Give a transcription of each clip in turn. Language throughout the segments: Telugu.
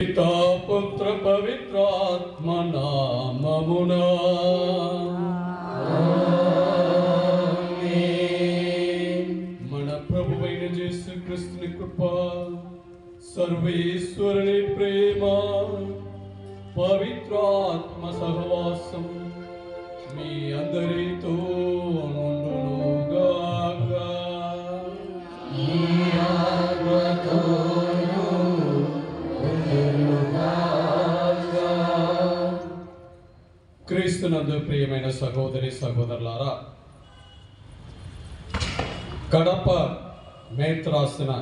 పితా పుత్ర పవిత్రాత్మ నామమునా మన ప్రభువైన యేసుక్రీస్తుని కృప, సర్వేశ్వరుని ప్రేమ, పవిత్రాత్మ సహవాసం మీ అందరితో ఉండునుగాక. క్రీస్తునందు ప్రియమైన సహోదరి సహోదరులారా, కడప మేత్రాసన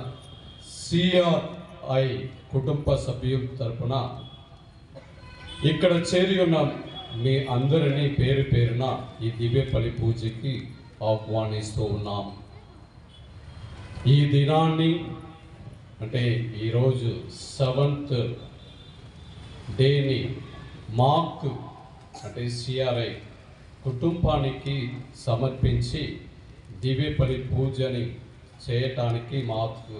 CRI కుటుంబ సభ్యుల తరపున ఇక్కడ చేరి ఉన్న మీ అందరినీ పేరు పేరున ఈ దివ్య బలి పూజకి ఆహ్వానిస్తూ ఉన్నాం. ఈ దినాన్ని అంటే ఈరోజు 7th డేని మాకు అంటే CRI కుటుంబానికి సమర్పించి దివ్య బలి పూజని చేయటానికి మాకు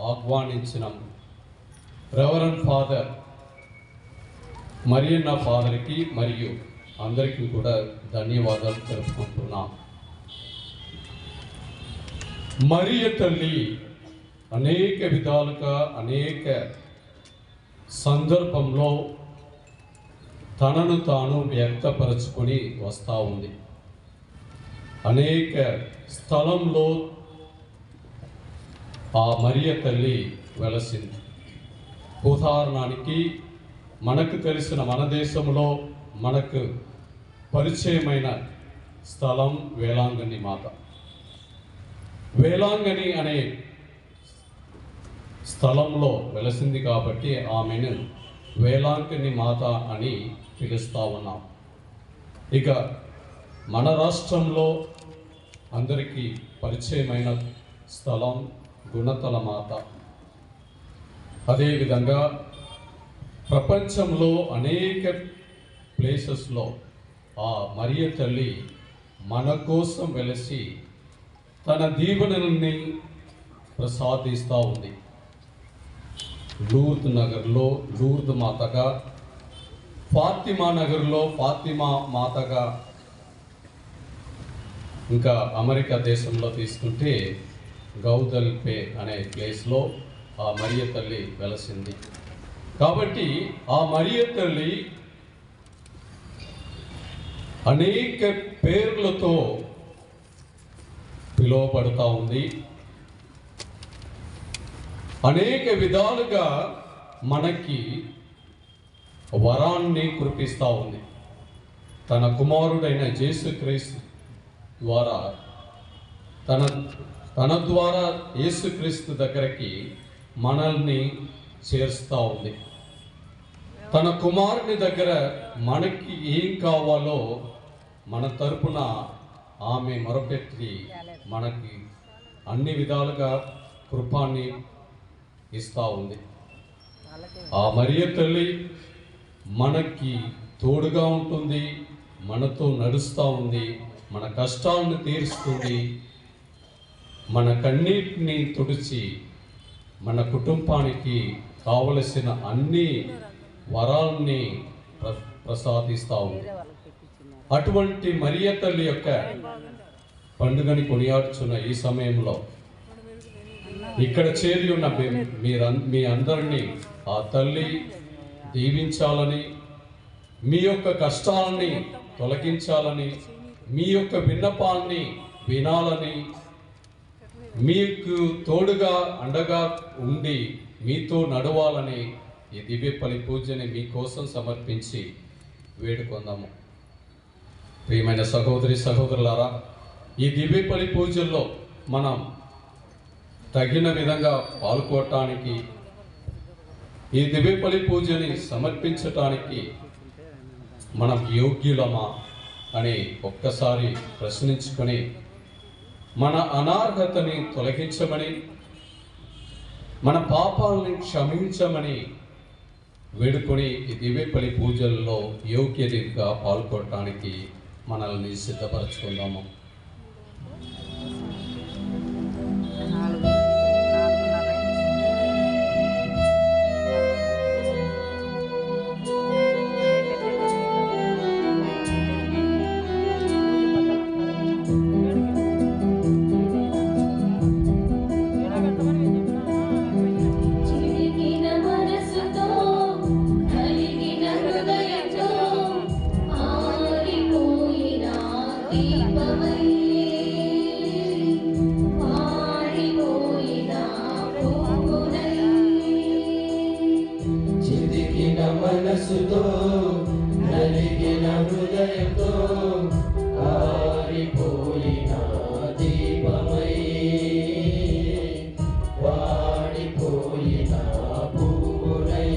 ఆహ్వానించిన రెవరెండ్ ఫాదర్ మరియన్న ఫాదర్కి మరియు అందరికీ కూడా ధన్యవాదాలు తెలుపుకుంటున్నాం. మరియ తల్లి అనేక విధాలుగా అనేక సందర్భంలో తనను తాను వ్యక్తపరచుకొని వస్తూ ఉంది. అనేక స్థలంలో ఆ మరియ తల్లి వెలసింది. ఉదాహరణకి మనకు తెలిసిన మన దేశంలో మనకు పరిచయమైన స్థలం వేలాంగణి మాత. వేలాంగణి అనే స్థలంలో వెలసింది కాబట్టి ఆమెను వేలాంగణి మాత అని పిలుస్తూ ఉన్నాం. ఇక మన రాష్ట్రంలో అందరికీ పరిచయమైన స్థలం గుణతల మాత. అదేవిధంగా ప్రపంచంలో అనేక ప్లేసెస్లో ఆ మరియ తల్లి మన కోసం వెలసి తన దీవెనల్ని ప్రసాదిస్తూ ఉంది. లూర్ద్ నగర్లో లూర్ద్ మాతగా, ఫాతిమా నగర్లో ఫాతిమా మాతగా, ఇంకా అమెరికా దేశంలో తీసుకుంటే గౌదల్పే అనే ప్లేస్లో ఆ మరియ తల్లి వెలసింది. కాబట్టి ఆ మరియ తల్లి అనేక పేర్లతో పిలువబడుతూ ఉంది. అనేక విధాలుగా మనకి వరాన్ని కురిపిస్తూ ఉంది. తన కుమారుడైన యేసుక్రీస్తు ద్వారా తన ద్వారా యేసుక్రీస్తు దగ్గరికి మనల్ని చేరుస్తూ ఉంది. తన కుమారుని దగ్గర మనకి ఏం కావాలో మన తరపున ఆమె మొరపెట్టి మనకి అన్ని విధాలుగా కృపాన్ని ఇస్తూ ఉంది. ఆ మరియ తల్లి మనకి తోడుగా ఉంటుంది, మనతో నడుస్తూ ఉంది, మన కష్టాలను తీరుస్తుంది, మన కన్నీటిని తుడిచి మన కుటుంబానికి కావలసిన అన్ని వరాల్ని ప్రసాదిస్తూ ఉంది. అటువంటి మరియ తల్లి యొక్క పండుగని కొనియాడుచున్న ఈ సమయంలో ఇక్కడ చేరి ఉన్న మీ అందరినీ ఆ తల్లి దీవించాలని, మీ యొక్క కష్టాలని తొలగించాలని, మీ యొక్క విన్నపాన్ని వినాలని, మీకు తోడుగా అండగా ఉండి మీతో నడవాలని ఈ దివ్య బలి పూజని మీకోసం సమర్పించి వేడుకొందాము. ప్రియమైన సహోదరి సహోదరులారా, ఈ దివ్య బలి పూజల్లో మనం తగిన విధంగా పాల్గొనటానికి, ఈ దివ్య బలి పూజని సమర్పించటానికి మనం యోగ్యులమా అని ఒక్కసారి ప్రశ్నించుకొని మన అనార్హతని తొలగించమని, మన పాపాలని క్షమించమని వేడుకొని ఈ దివ్య బలి పూజల్లో యోగ్యతగా పాల్గొనడానికి మనల్ని సిద్ధపరచుకుందాము. మనసుతో నలిగిన హృదయంతో ఆరిపోయిన దీపమై వాడిపోయిన పువ్వునై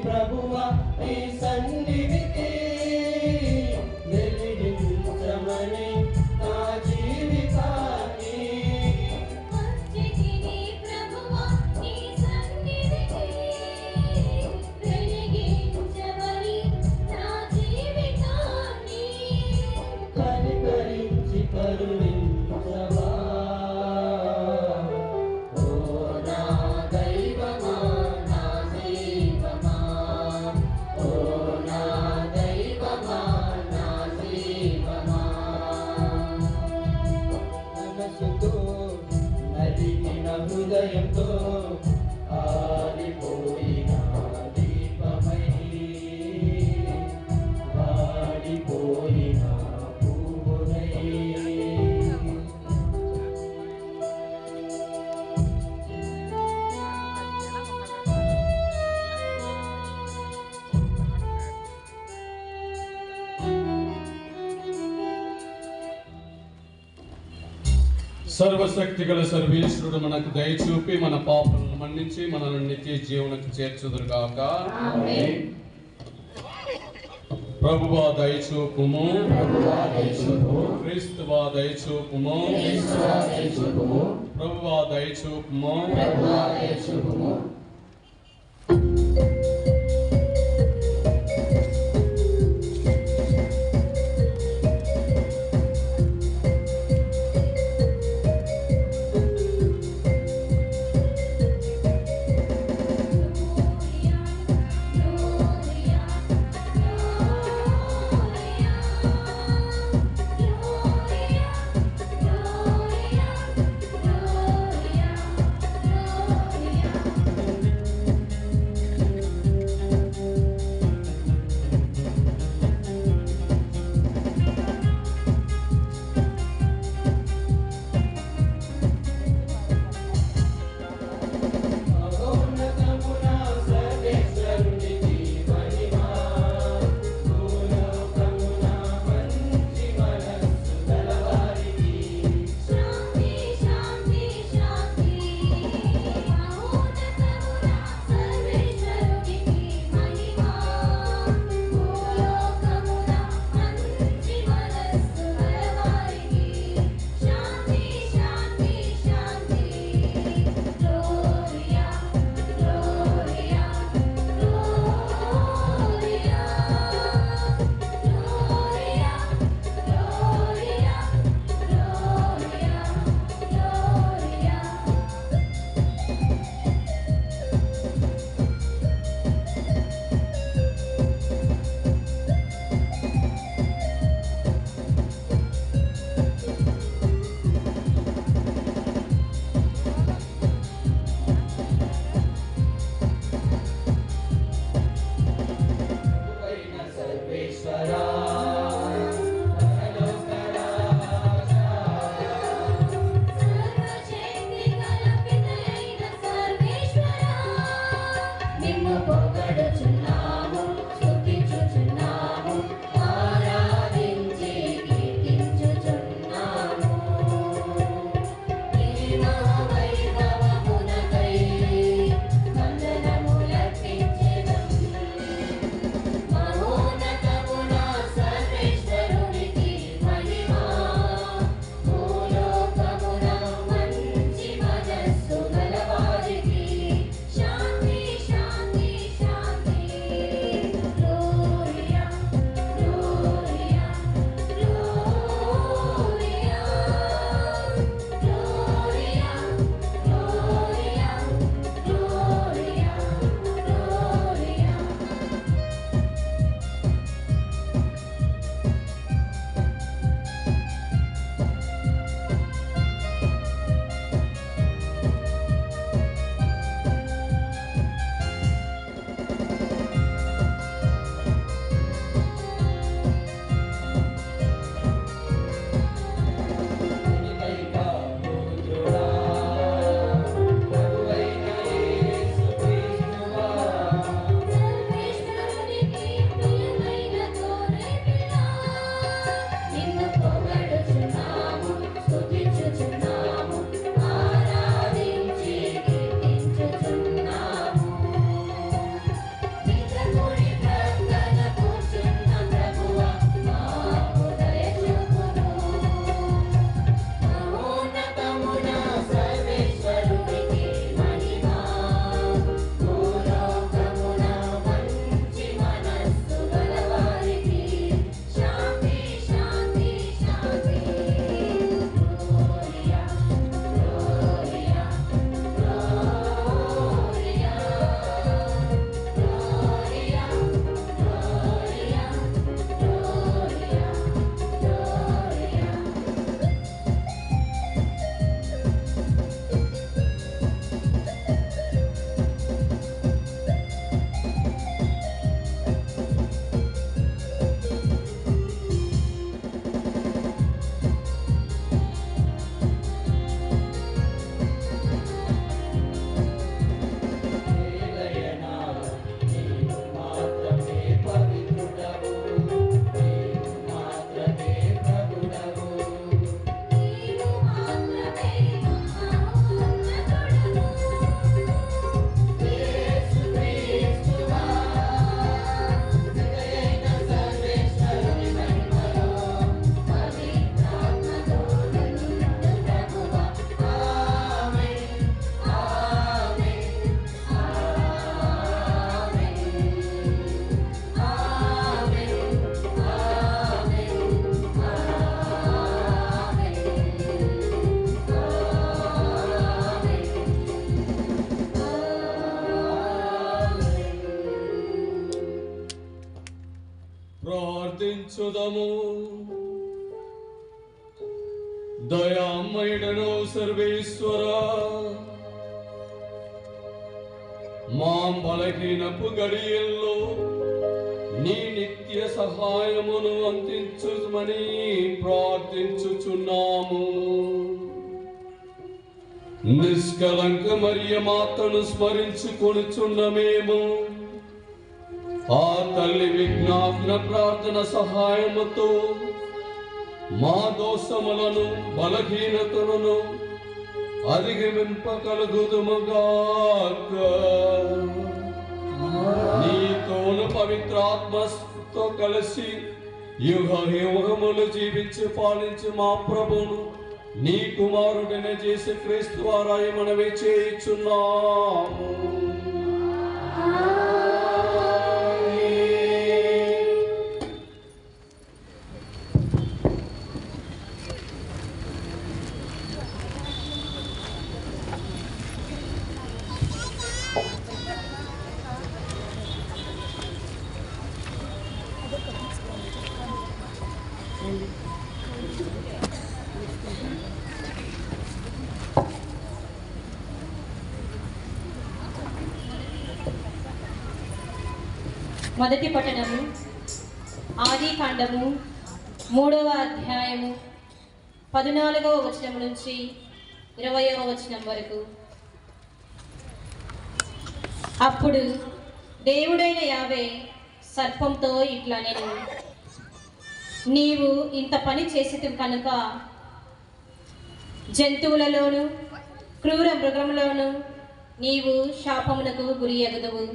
ప్రభువా ఈ సన్నిధికి వెలిగించమని నా జీవితాన్ని కనికరించి కరుణించవా హృదయంతో ఆరిపోయిన దీపమై వాడిపోయిన పువ్వునై సర్వశక్తి గల సర్వేశ్వరుడు మనకు దయచూపి మన పాపలను మన్నించి మనల్ని నిత్య జీవనకు చేర్చుదురుగాక. ప్రభువా దయచూపుము, క్రీస్తువా దయచూపుము, ప్రభువా దయచూపుము. ప్రార్థించుదము. దయామయుడను సర్వేశ్వర, మా బలహీనపు గడియల్లో నీ నిత్య సహాయమును అందించుమని ప్రార్థించుచున్నాము. నిష్కలంక మరియ మాతను స్మరించుకొనుచున్న మేము ఆ తల్లి విజ్ఞాపన ప్రార్థన సహాయముతో మా దోషములను బలహీనతలను అధిగమింపగలుగుదుముగాక. నీతోను పవిత్రాత్మతో కలిసి యుగ యుగములు జీవించి పాలించి మా ప్రభువును నీ కుమారుడిని చేసి క్రీస్తు ద్వారా మనవి చేయుచున్నాము. మొదటి పట్టణము ఆది కాండము 3వ అధ్యాయము 14వ వచనం నుంచి 20వ వచనం వరకు. అప్పుడు దేవుడైన యావే సర్పంతో ఇట్లా, నేను నీవు ఇంత పని చేసి కనుక జంతువులలోను క్రూర మృగములోను నీవు శాపమునకు గురి ఎగదువు.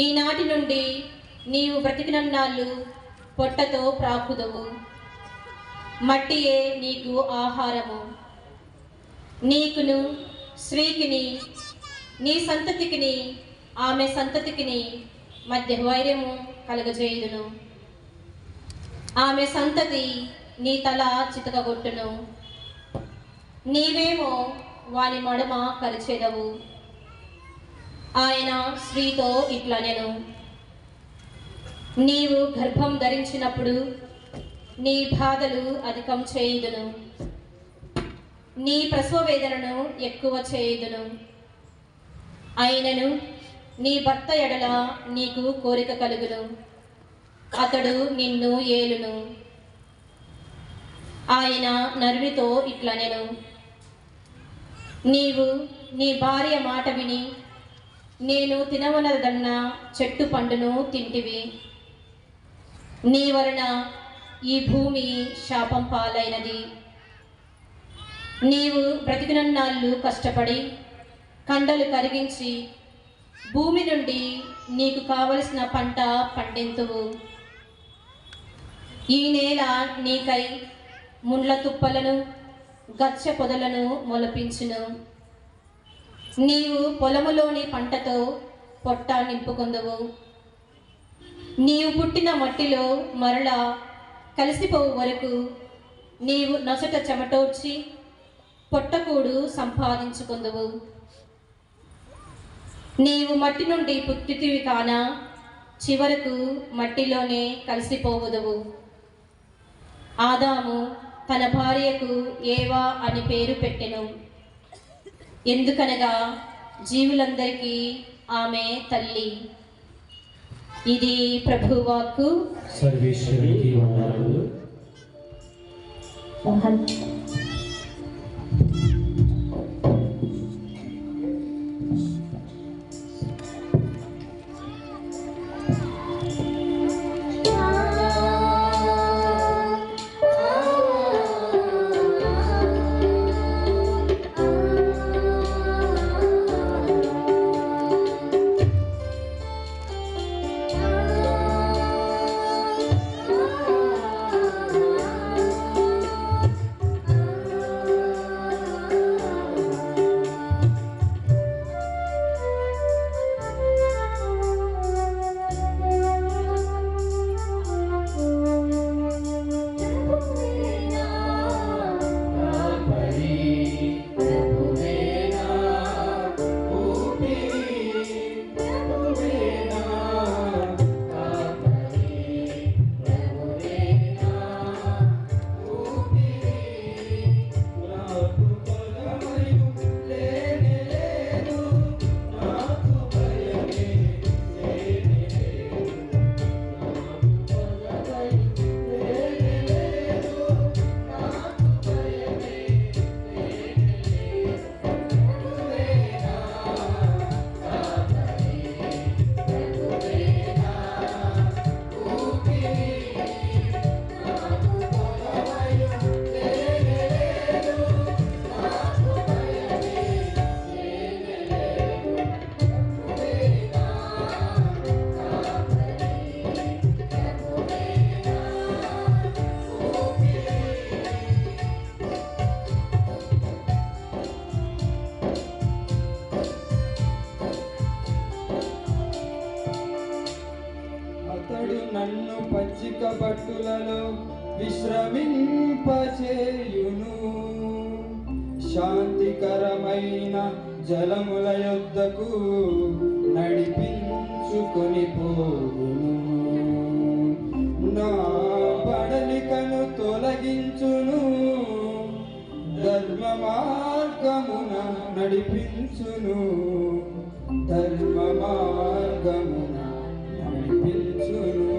ఈనాటి నుండి నీవు బ్రతికినన్నాళ్ళు పొట్టతో ప్రాకుదువు. మట్టియే నీకు ఆహారము. నీకును స్త్రీకిని నీ సంతతికిని ఆమె సంతతికిని మధ్య వైరము కలుగజేయుదును. ఆమె సంతతి నీ తల చితకగొట్టును. నీవేమో వాని మడమ కరిచెదవు. ఆయన స్త్రీతో ఇట్లా, నేను నీవు గర్భం ధరించినప్పుడు నీ బాధలు అధికం చేయుదును, నీ ప్రసవ వేదనను ఎక్కువ చేయుదును. అయినను నీ భర్త ఎడల నీకు కోరిక కలుగును, అతడు నిన్ను ఏలును. ఆయన నరునితో ఇట్లా, నేను నీవు నీ భార్య మాట విని నేను తినవలదన్న చెట్టు పండును తింటివి. నీ వలన ఈ భూమి శాపం పాలైనది. నీవు బ్రతికినన్నాళ్ళు కష్టపడి కండలు కరిగించి భూమి నుండి నీకు కావలసిన పంట పండింతువు. ఈ నేల నీకై ముండ్ల తుప్పలను గచ్చ పొదలను మొలపించును. నీవు పొలములోని పంటతో పొట్ట నింపుకొందువు. నీవు పుట్టిన మట్టిలో మరలా కలిసిపోవు వరకు నీవు నొసట చెమటోడ్చి పొట్టకూడు సంపాదించుకొందువు. నీవు మట్టి నుండి పుట్టితివి కాన చివరకు మట్టిలోనే కలిసిపోవుదువు. ఆదాము తన భార్యకు ఏవా అని పేరు పెట్టెను, ఎందుకనగా జీవులందరికీ ఆమె తల్లి. ఇది ప్రభువాక్కు. సర్వేశ్వరునికి వందనాలు. పట్టులలో విశ్రమింపచేయును. శాంతికరమైన జలముల యొద్దకు నడిపించుకొని పోవును. నా బడలికను తొలగించును, ధర్మ మార్గమున నడిపించును, ధర్మ మార్గమున నడిపించును.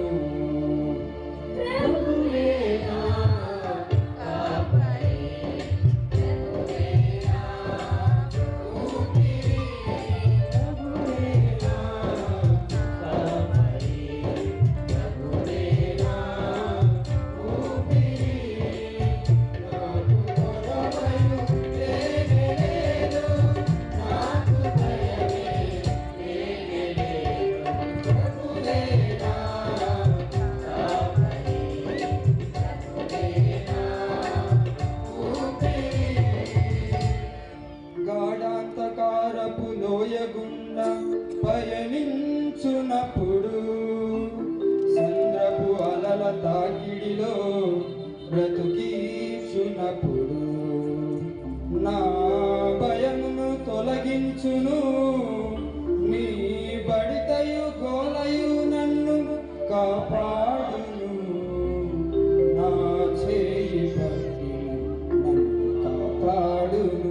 గాఢాంతకారపు లోయగుండా పయనించునప్పుడు, సంద్రపు అలల తాకిడిలో బ్రతుకీచునప్పుడు, నా భయమును తొలగించును, నీ బడితయు గోలయు నన్ను కాపాడును, నా చేయి పట్టి నన్ను కాపాడును.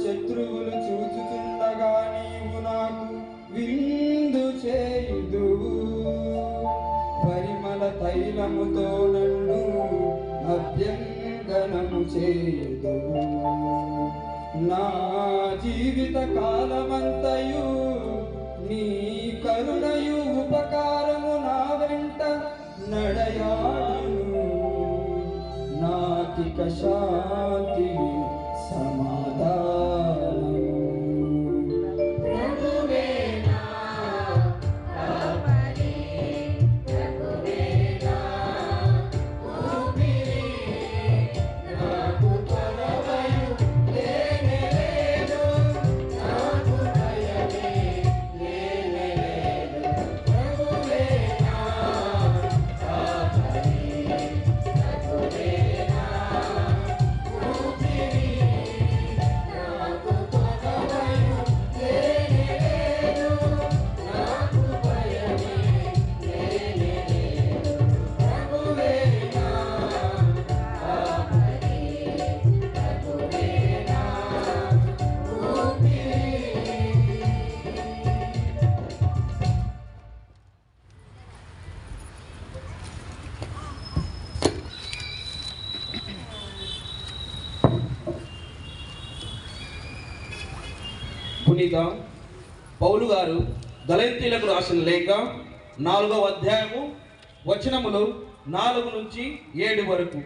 శత్రువులు చూచుచుండగా నీవు నాకు విందు చేయుదువు, పరిమళ తైలముతో నన్ను అభ్యంగనము చేయుదువు. నా జీవిత కాలమంతయు నీ కరుణయు ఉపకారము నా వెంట నడయాడును, నాకిక శాంతి సమాధానము. పునీత పౌలు గారు గలతీయులకు రాసిన లేఖ 4వ అధ్యాయము వచనములు 4 నుంచి 7 వరకు.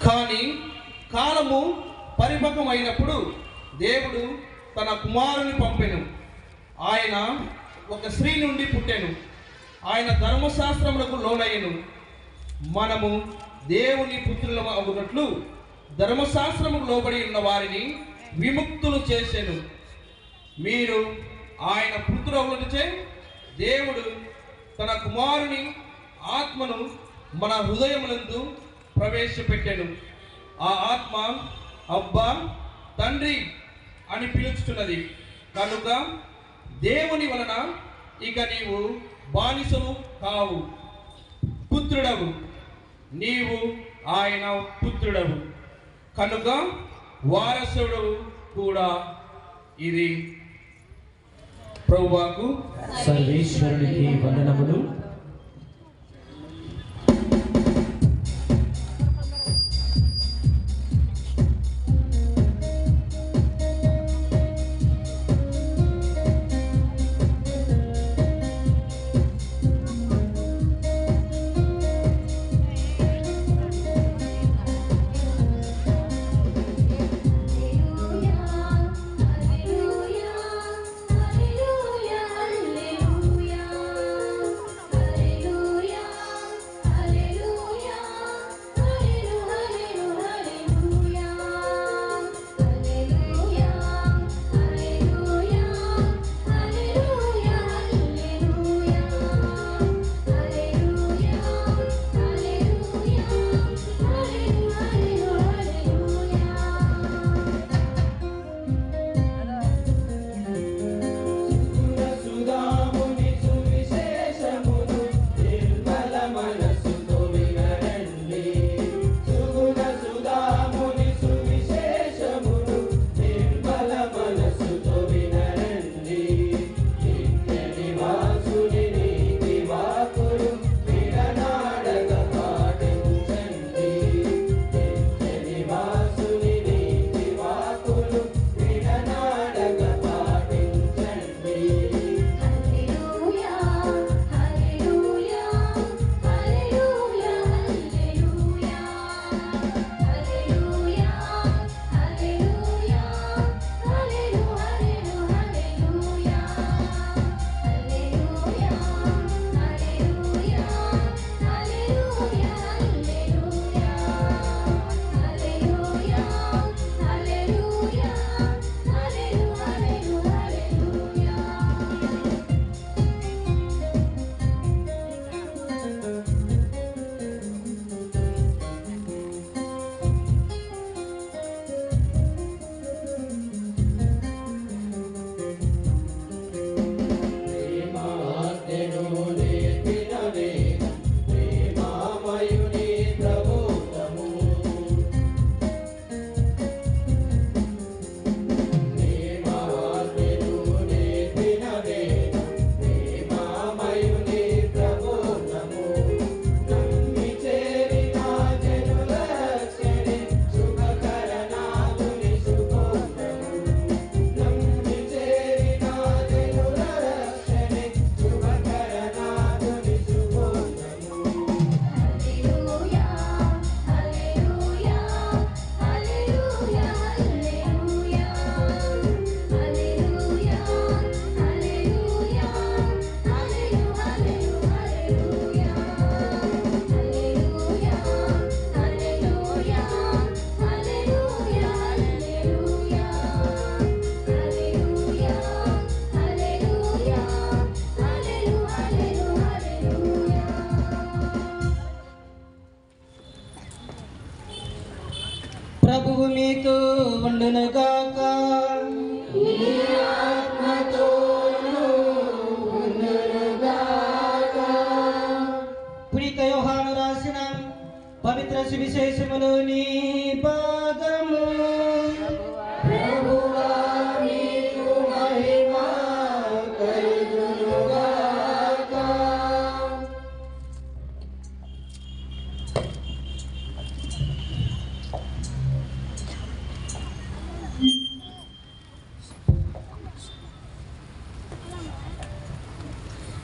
కానీ కాలము పరిపక్వమైనప్పుడు దేవుడు తన కుమారుని పంపెను. ఆయన ఒక స్త్రీ నుండి పుట్టెను. ఆయన ధర్మశాస్త్రములకు లోనయ్యను. మనము దేవుని పుత్రులము అగునట్లు ధర్మశాస్త్రముకు లోబడి ఉన్న వారిని విముక్తులు చేసెను. మీరు ఆయన పుత్రులచే దేవుడు తన కుమారుని ఆత్మను మన హృదయములందు ప్రవేశపెట్టెను. ఆ ఆత్మ అబ్బా తండ్రి అని పిలుచుతున్నది. కనుక దేవుని వలన ఇక నీవు బానిసవు కావు, పుత్రుడవు. నీవు ఆయన పుత్రుడవు కనుక వారసుడు కూడా. ఇది ప్రభువాకు. సర్వేశ్వరునికి వందనములు. ఉండునుగాక. పునీత యోహాను రాసిన పవిత్ర సువిశేషములోని భాగము.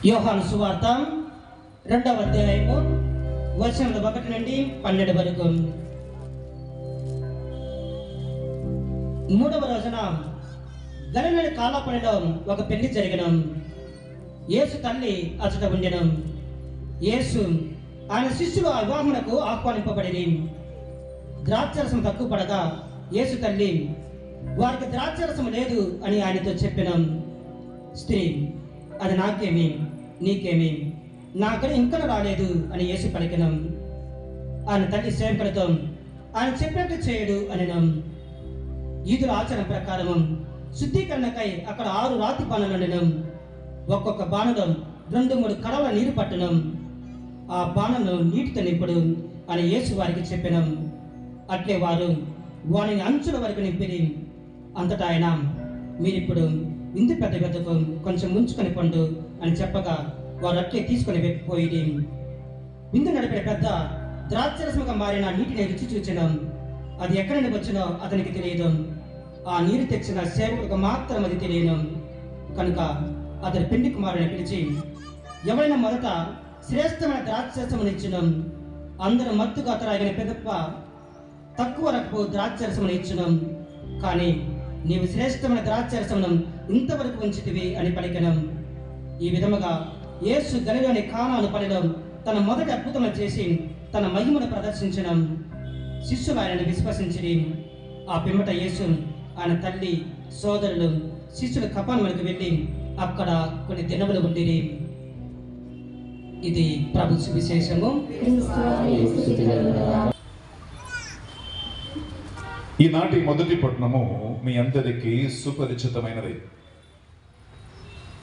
యోహాను సువార్త 2వ అధ్యాయము వచనములు 1 నుండి 12 వరకు. 3వ రోజున గలిలయ కానాపూరిలో ఒక పెళ్లి జరిగెను. యేసు తల్లి అచట ఉండెను. యేసు ఆయన శిష్యులు ఆ వివాహమునకు ఆహ్వానింపబడిరి. ద్రాక్షరసం తక్కువ పడగా యేసు తల్లి వారికి ద్రాక్షరసం లేదు అని ఆయనతో చెప్పెను. స్త్రీ, అది నాకేమి, నీకేమి, నాకని ఇంకా రాలేదు అని యేసు పలికెను. ఆయన తల్లి సేవకులతో ఆయన చెప్పినట్టు చేయడు అనిను. యూదుల ఆచరణ ప్రకారం శుద్ధీకరణకై అక్కడ 6 రాతి బాణలుండెను. ఒక్కొక్క బాణలో 2-3 కడవల నీరు పట్టును. ఆ బాణను నీటితో నింపుడు అని యేసు వారికి చెప్పెను. అట్లే వారు వానిని అంచుల వరకు నింపిరి. అంతటా ఆయన, మీరిప్పుడు ఇంత పెద్ద పెద్దకు కొంచెం ముంచుకొని పండు అని చెప్పగా వారు అట్లే తీసుకొని పోయి విందు నడిపిన పెద్ద ద్రాక్షరసముగా మారిన నీటిని రుచి చూచెను. అది ఎక్కడి నుండి వచ్చినో అతనికి తెలియదు. ఆ నీరు తెచ్చిన సేవకులకు మాత్రం అది తెలియను. కనుక అతని పెండి కుమారుని పిలిచి, ఎవరైనా మొదట శ్రేష్టమైన ద్రాక్షరసమును ఇచ్చును, అందరూ మత్తుగా త్రాగిన పెదప్ప తక్కువ రకపు ద్రాక్షరసమును ఇచ్చును, కానీ నీవు శ్రేష్టమైన ద్రాక్షరసమును ఇంతవరకు ఉంచితివి అని పలికెను. ఈ విధముగా యేసు గలిలోని కానాను పనిలో తన మొదటి అద్భుతము చేసి తన మహిమను ప్రదర్శించిన శిష్యులు ఆయనను విశ్వసించిరి. ఆ పిమ్మట యేసు ఆయన తల్లి సోదరులు శిష్యులు కపానములకు వెళ్ళి అక్కడ కొన్ని దినములు ఉండిరి. ఇది ప్రభు సువిశేషము. ఈనాటి మొదటి పట్టణము మీ అందరికీ సుపరిచితమైనది,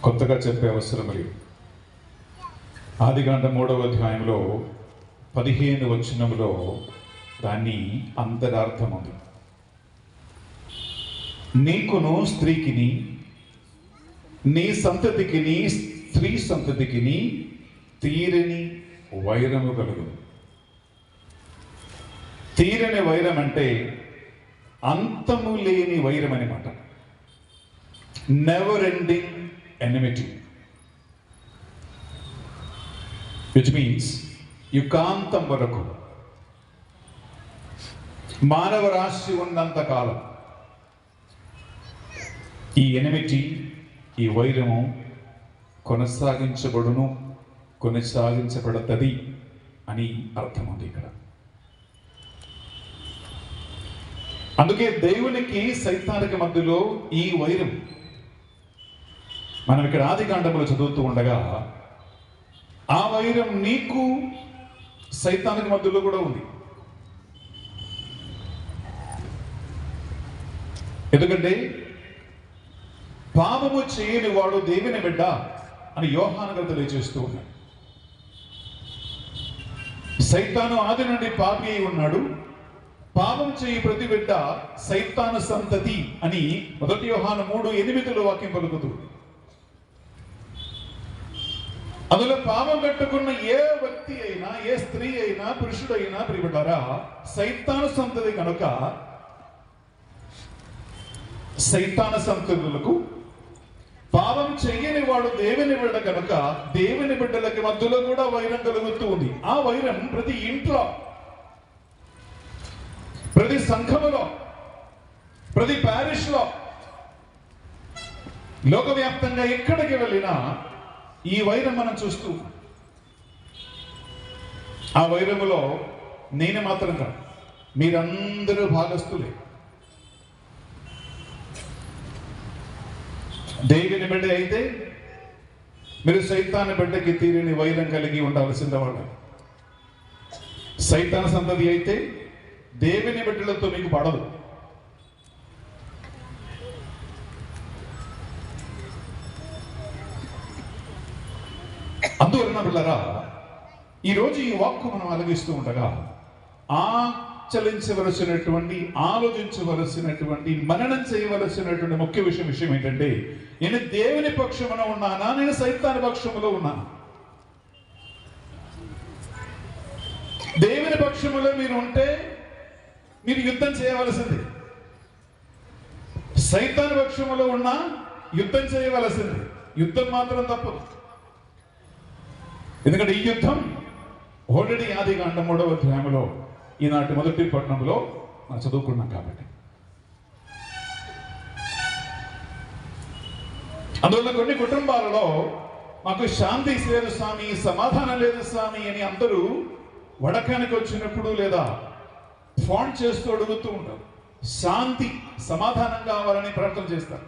కొత్తగా చెప్పే అవసరం లేదు. ఆదికాండం 3వ అధ్యాయంలో 15 వచనములో దాన్ని అంతరార్థం ఉంది. నీకును స్త్రీకిని, నీ సంతతికిని స్త్రీ సంతతికిని తీరని వైరము కలుగును. తీరని వైరం అంటే అంతము లేని వైరం అన్నమాట. Never ending enmity, which means యుగాంతం వరకు, మానవ రాశి ఉన్నంత కాలం ఈ ఎనిమిటీ, ఈ వైరము కొనసాగించబడును, కొనసాగించబడుతుంది అని అర్థం ఉంది ఇక్కడ. అందుకే దేవునికి సైతానికి మధ్యలో ఈ వైరం. మనం ఇక్కడ ఆదికాండములో చదువుతూ ఉండగా ఆ వైరం నీకు సైతానికి మధ్యలో కూడా ఉంది. ఎందుకంటే పాపము చేయని వాడు దేవుని బిడ్డ అని యోహాను గారు తెలియజేస్తూ ఉన్నాడు. సైతాను ఆది నుండి పాపి అయి ఉన్నాడు. పాపం చేయి ప్రతి బిడ్డ సైతాను సంతతి అని 1 యోహాను 3:8 వాక్యం పలుకుతుంది. అందులో పాపం పెట్టుకున్న ఏ వ్యక్తి అయినా, ఏ స్త్రీ అయినా, పురుషుడైనా ప్రియబిడ్డారా సైతాను సంతతి కనుక సైతాను సంతతులకు, పాపం చెయ్యని వాడు దేవుని బిడ్డ కనుక దేవుని బిడ్డలకి మధ్యలో కూడా వైరం కలుగుతూ ఉంది. ఆ వైరం ప్రతి ఇంట్లో, ప్రతి సంఘములో, ప్రతి ప్యారిష్ లో, లోకవ్యాప్తంగా ఎక్కడికి వెళ్ళినా ఈ వైరం మనం చూస్తూ, ఆ వైరములో నేను మాత్రం కాదు, మీరందరూ భాగస్తులే. దేవుని బిడ్డ అయితే మీరు సైతాను బిడ్డకి తీరని వైరం కలిగి ఉండాల్సిన వాళ్ళు. సైతాను సంతతి అయితే దేవుని బిడ్డలతో మీకు పడదు. అందువలన బిళ్ళరా ఈరోజు ఈ వాక్కు మనం అలగిస్తూ ఉండగా ఆచరించవలసినటువంటి, ఆలోచించవలసినటువంటి, మననం చేయవలసినటువంటి ముఖ్య విషయం ఏంటంటే, నేను దేవుని పక్షమున ఉన్నానా, నేను సైతాని పక్షములో ఉన్నానా? దేవుని పక్షములో మీరు ఉంటే మీరు యుద్ధం చేయవలసింది, సైతాన్ పక్షములో ఉన్నా యుద్ధం చేయవలసింది. యుద్ధం మాత్రం తప్పదు. ఎందుకంటే ఈ యుద్ధం ఆల్రెడీ ఆదికాండం 3వ అధ్యాయంలో ఈనాటి మొదటి పట్టణంలో మనం చదువుకున్నాం. కాబట్టి అందువల్ల కొన్ని కుటుంబాలలో మాకు శాంతి లేదు స్వామి, సమాధానం లేదు స్వామి అని అందరూ వడకానికి వచ్చినప్పుడు లేదా ఫోన్ చేస్తూ అడుగుతూ ఉంటారు. శాంతి, సమాధానం కావాలని ప్రార్థన చేస్తారు.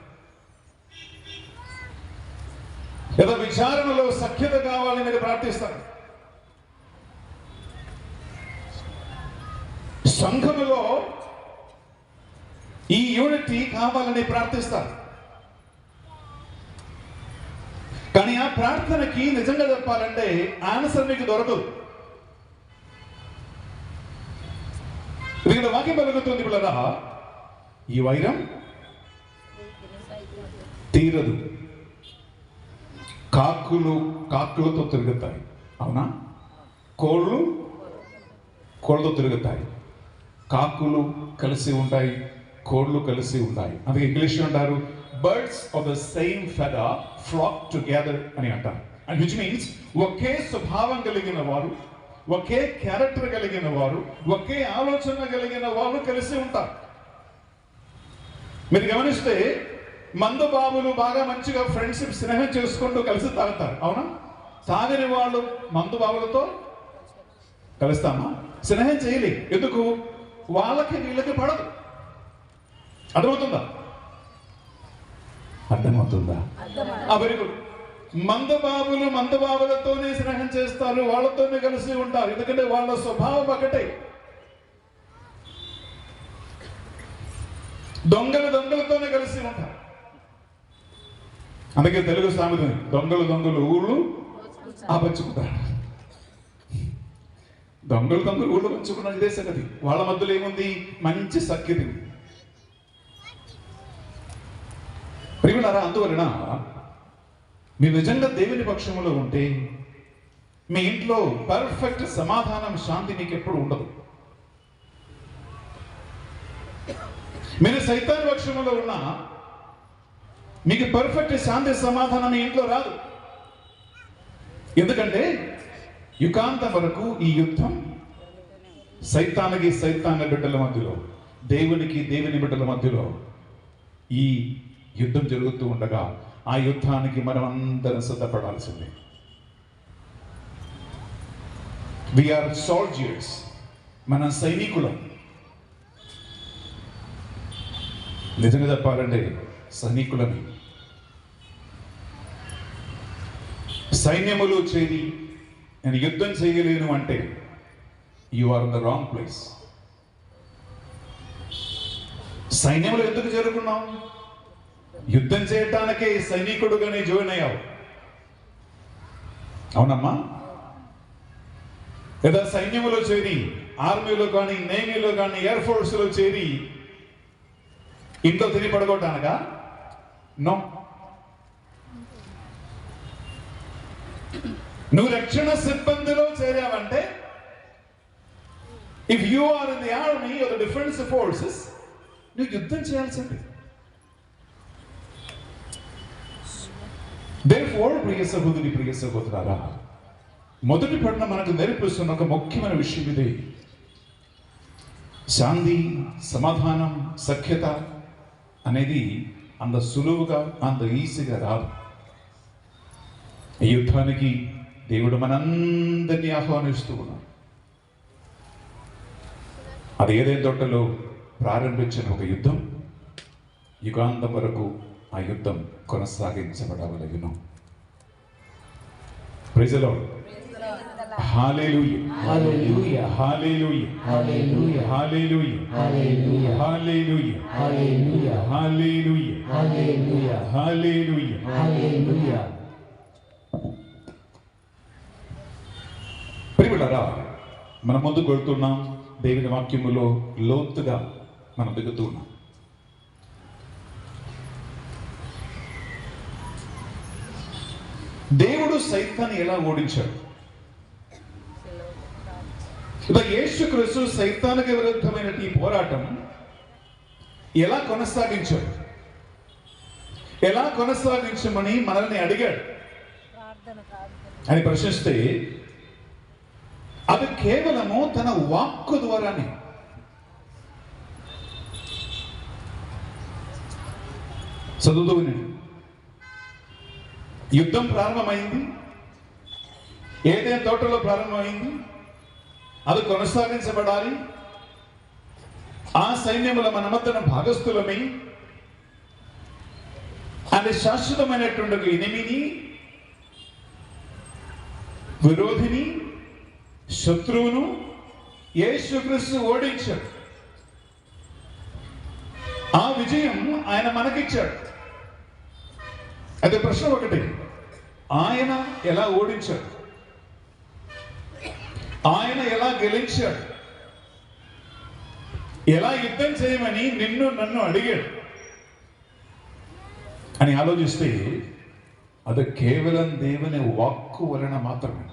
లేదా విచారణలో సఖ్యత కావాలని మీరు ప్రార్థిస్తారు. సంఘములో ఈ యూనిటీ కావాలని ప్రార్థిస్తారు. కానీ ఆ ప్రార్థనకి నిజంగా చెప్పాలంటే ఆన్సర్ మీకు దొరకదు. ఇక్కడ వాక్యం పలుకుతుంది పిల్లరా, ఈ వైరం తీరదు. కాకులతో తిరుగుతాయి, అవునా? కోళ్ళతో తిరుగుతాయి. కాకులు కలిసి ఉంటాయి, కోళ్ళు కలిసి ఉంటాయి. అందుకే ఇంగ్లీష్ అంటారు birds of the same feather flock together అని అంటారు. అండ్ విచ్ మీన్స్ ఒకే స్వభావం కలిగిన వారు, ఒకే క్యారెక్టర్ కలిగిన వారు, ఒకే ఆలోచన కలిగిన వారు కలిసి ఉంటారు. మీరు గమనిస్తే మందు బాబులు బాగా మంచిగా ఫ్రెండ్షిప్, స్నేహం చేసుకుంటూ కలిసి తాగుతారు, అవునా? తాగని వాళ్ళు మందు బాబులతో కలుస్తామా? స్నేహం చేయలే. ఎందుకు? వాళ్ళకి వీళ్ళకి పడదు. అర్థమవుతుందా? Very good. మందబాబులతోనే స్నేహం చేస్తారు, వాళ్ళతోనే కలిసి ఉంటారు. ఎందుకంటే వాళ్ళ స్వభావం ఒకటే. దొంగలతోనే కలిసి ఉంటారు. అందుకే తెలుగు సామెత, దొంగలు ఊళ్ళు ఆపచ్చుకుంటారు. దొంగలు ఊళ్ళు పంచుకున్న ఇదే సంగతి. వాళ్ళ మధ్యలో ఏముంది? మంచి సఖ్యత. ప్రియులారా, అందువలన మీరు నిజంగా దేవుని పక్షంలో ఉంటే మీ ఇంట్లో పర్ఫెక్ట్ సమాధానం, శాంతి మీకు ఎప్పుడు ఉండదు. మీరు సైతాన్ పక్షంలో ఉన్నా మీకు పర్ఫెక్ట్ శాంతి, సమాధానం మీ ఇంట్లో రాదు. ఎందుకంటే యుగాంతం వరకు ఈ యుద్ధం సైతానికి, సైతాన్ బిడ్డల మధ్యలో, దేవునికి, దేవుని బిడ్డల మధ్యలో ఈ యుద్ధం జరుగుతూ ఉండగా ఆ యుద్ధానికి మనం అందరం సిద్ధపడాల్సిందే. వీఆర్ సోల్జర్స్, మన సైనికులం. నిజంగా చెప్పాలంటే సైనికులని. సైన్యములు చేరి నేను యుద్ధం చేయలేను అంటే you are in the wrong place. సైన్యములు ఎందుకు చేరుకున్నావు? యుద్ధం చేయటానికే సైనికుడుగానే జాయిన్ అయ్యావు, అవునమ్మా? లేదా సైన్యములో చేరి, ఆర్మీలో కానీ, నేవీలో కానీ, ఎయిర్ ఫోర్స్ లో చేరి ఇంట్లో తిరిగి పడుకోవటానగా? నో. నువ్వు రక్షణ సిబ్బందిలో చేరావంటే, if you are in the army or the defence forces, నువ్వు యుద్ధం చేయాల్సింది. Therefore, ప్రియ సహోదరి, ప్రియ సహోదరులారా, మొదటి పట్టణం మనకు నేర్పిస్తున్న ఒక ముఖ్యమైన విషయం ఇదే. శాంతి, సమాధానం, సఖ్యత అనేది అంత సులువుగా, అంత ఈజీగా రాదు. ఈ యుద్ధానికి దేవుడు మనందరినీ ఆహ్వానిస్తూ ఉన్నాడు. అది ఏదైనా తోటలో ప్రారంభించిన ఒక యుద్ధం యుగాంతం వరకు ఆ యుద్ధం కొనసాగించబడవలెను. Praise the Lord. Hallelujah, hallelujah, hallelujah, hallelujah, hallelujah, hallelujah, hallelujah, hallelujah, hallelujah, hallelujah, hallelujah. Hallelujah. ద్వారా మనం ముందుకు వెళ్తున్నాం. దేవుని వాక్యములో లోతుగా మనం దిగుతున్నాం. దేవుడు సైతాన్ని ఎలా ఓడించాడు? యేసుక్రీస్తు సైతానికి విరుద్ధమైన ఈ పోరాటం ఎలా కొనసాగించాడు? ఎలా కొనసాగించమని మనల్ని అడిగాడు అని ప్రశ్నిస్తే అది కేవలము తన వాక్కు ద్వారానే. చదువుతూ వినండి. యుద్ధం ప్రారంభమైంది. ఏదైనా తోటలో ప్రారంభమైంది, అది కొనసాగించబడాలి. ఆ సైన్యముల మనమందరం భాగస్థులమై అది శాశ్వతమైనటువంటి ఎనిమిని, విరోధిని, శత్రువును యేసుక్రీస్తు ఓడించాడు. ఆ విజయం ఆయన మనకిచ్చాడు. అదే ప్రశ్న ఒకటి, ఆయన ఎలా ఓడించాడు? ఆయన ఎలా గెలిచాడు? ఎలా యుద్ధం చేయమని నిన్ను నన్ను అడిగాడు అని ఆలోచిస్తే అది కేవలం దేవుని వాక్కు వలన మాత్రమే.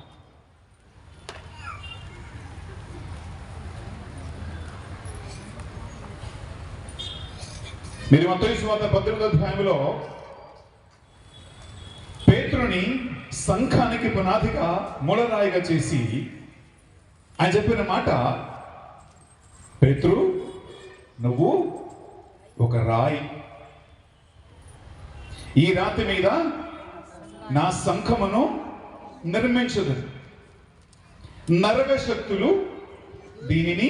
మీరు మత్తయి సువార్త 18వ అధ్యాయంలో పేతురుని సంఘానికి పునాదిగా మూలరాయిగా చేసి ఆయన చెప్పిన మాట, పేతురు నువ్వు ఒక రాయి, ఈ రాతి మీద నా సంఘమును నిర్మించదు, నరక శక్తులు దీనిని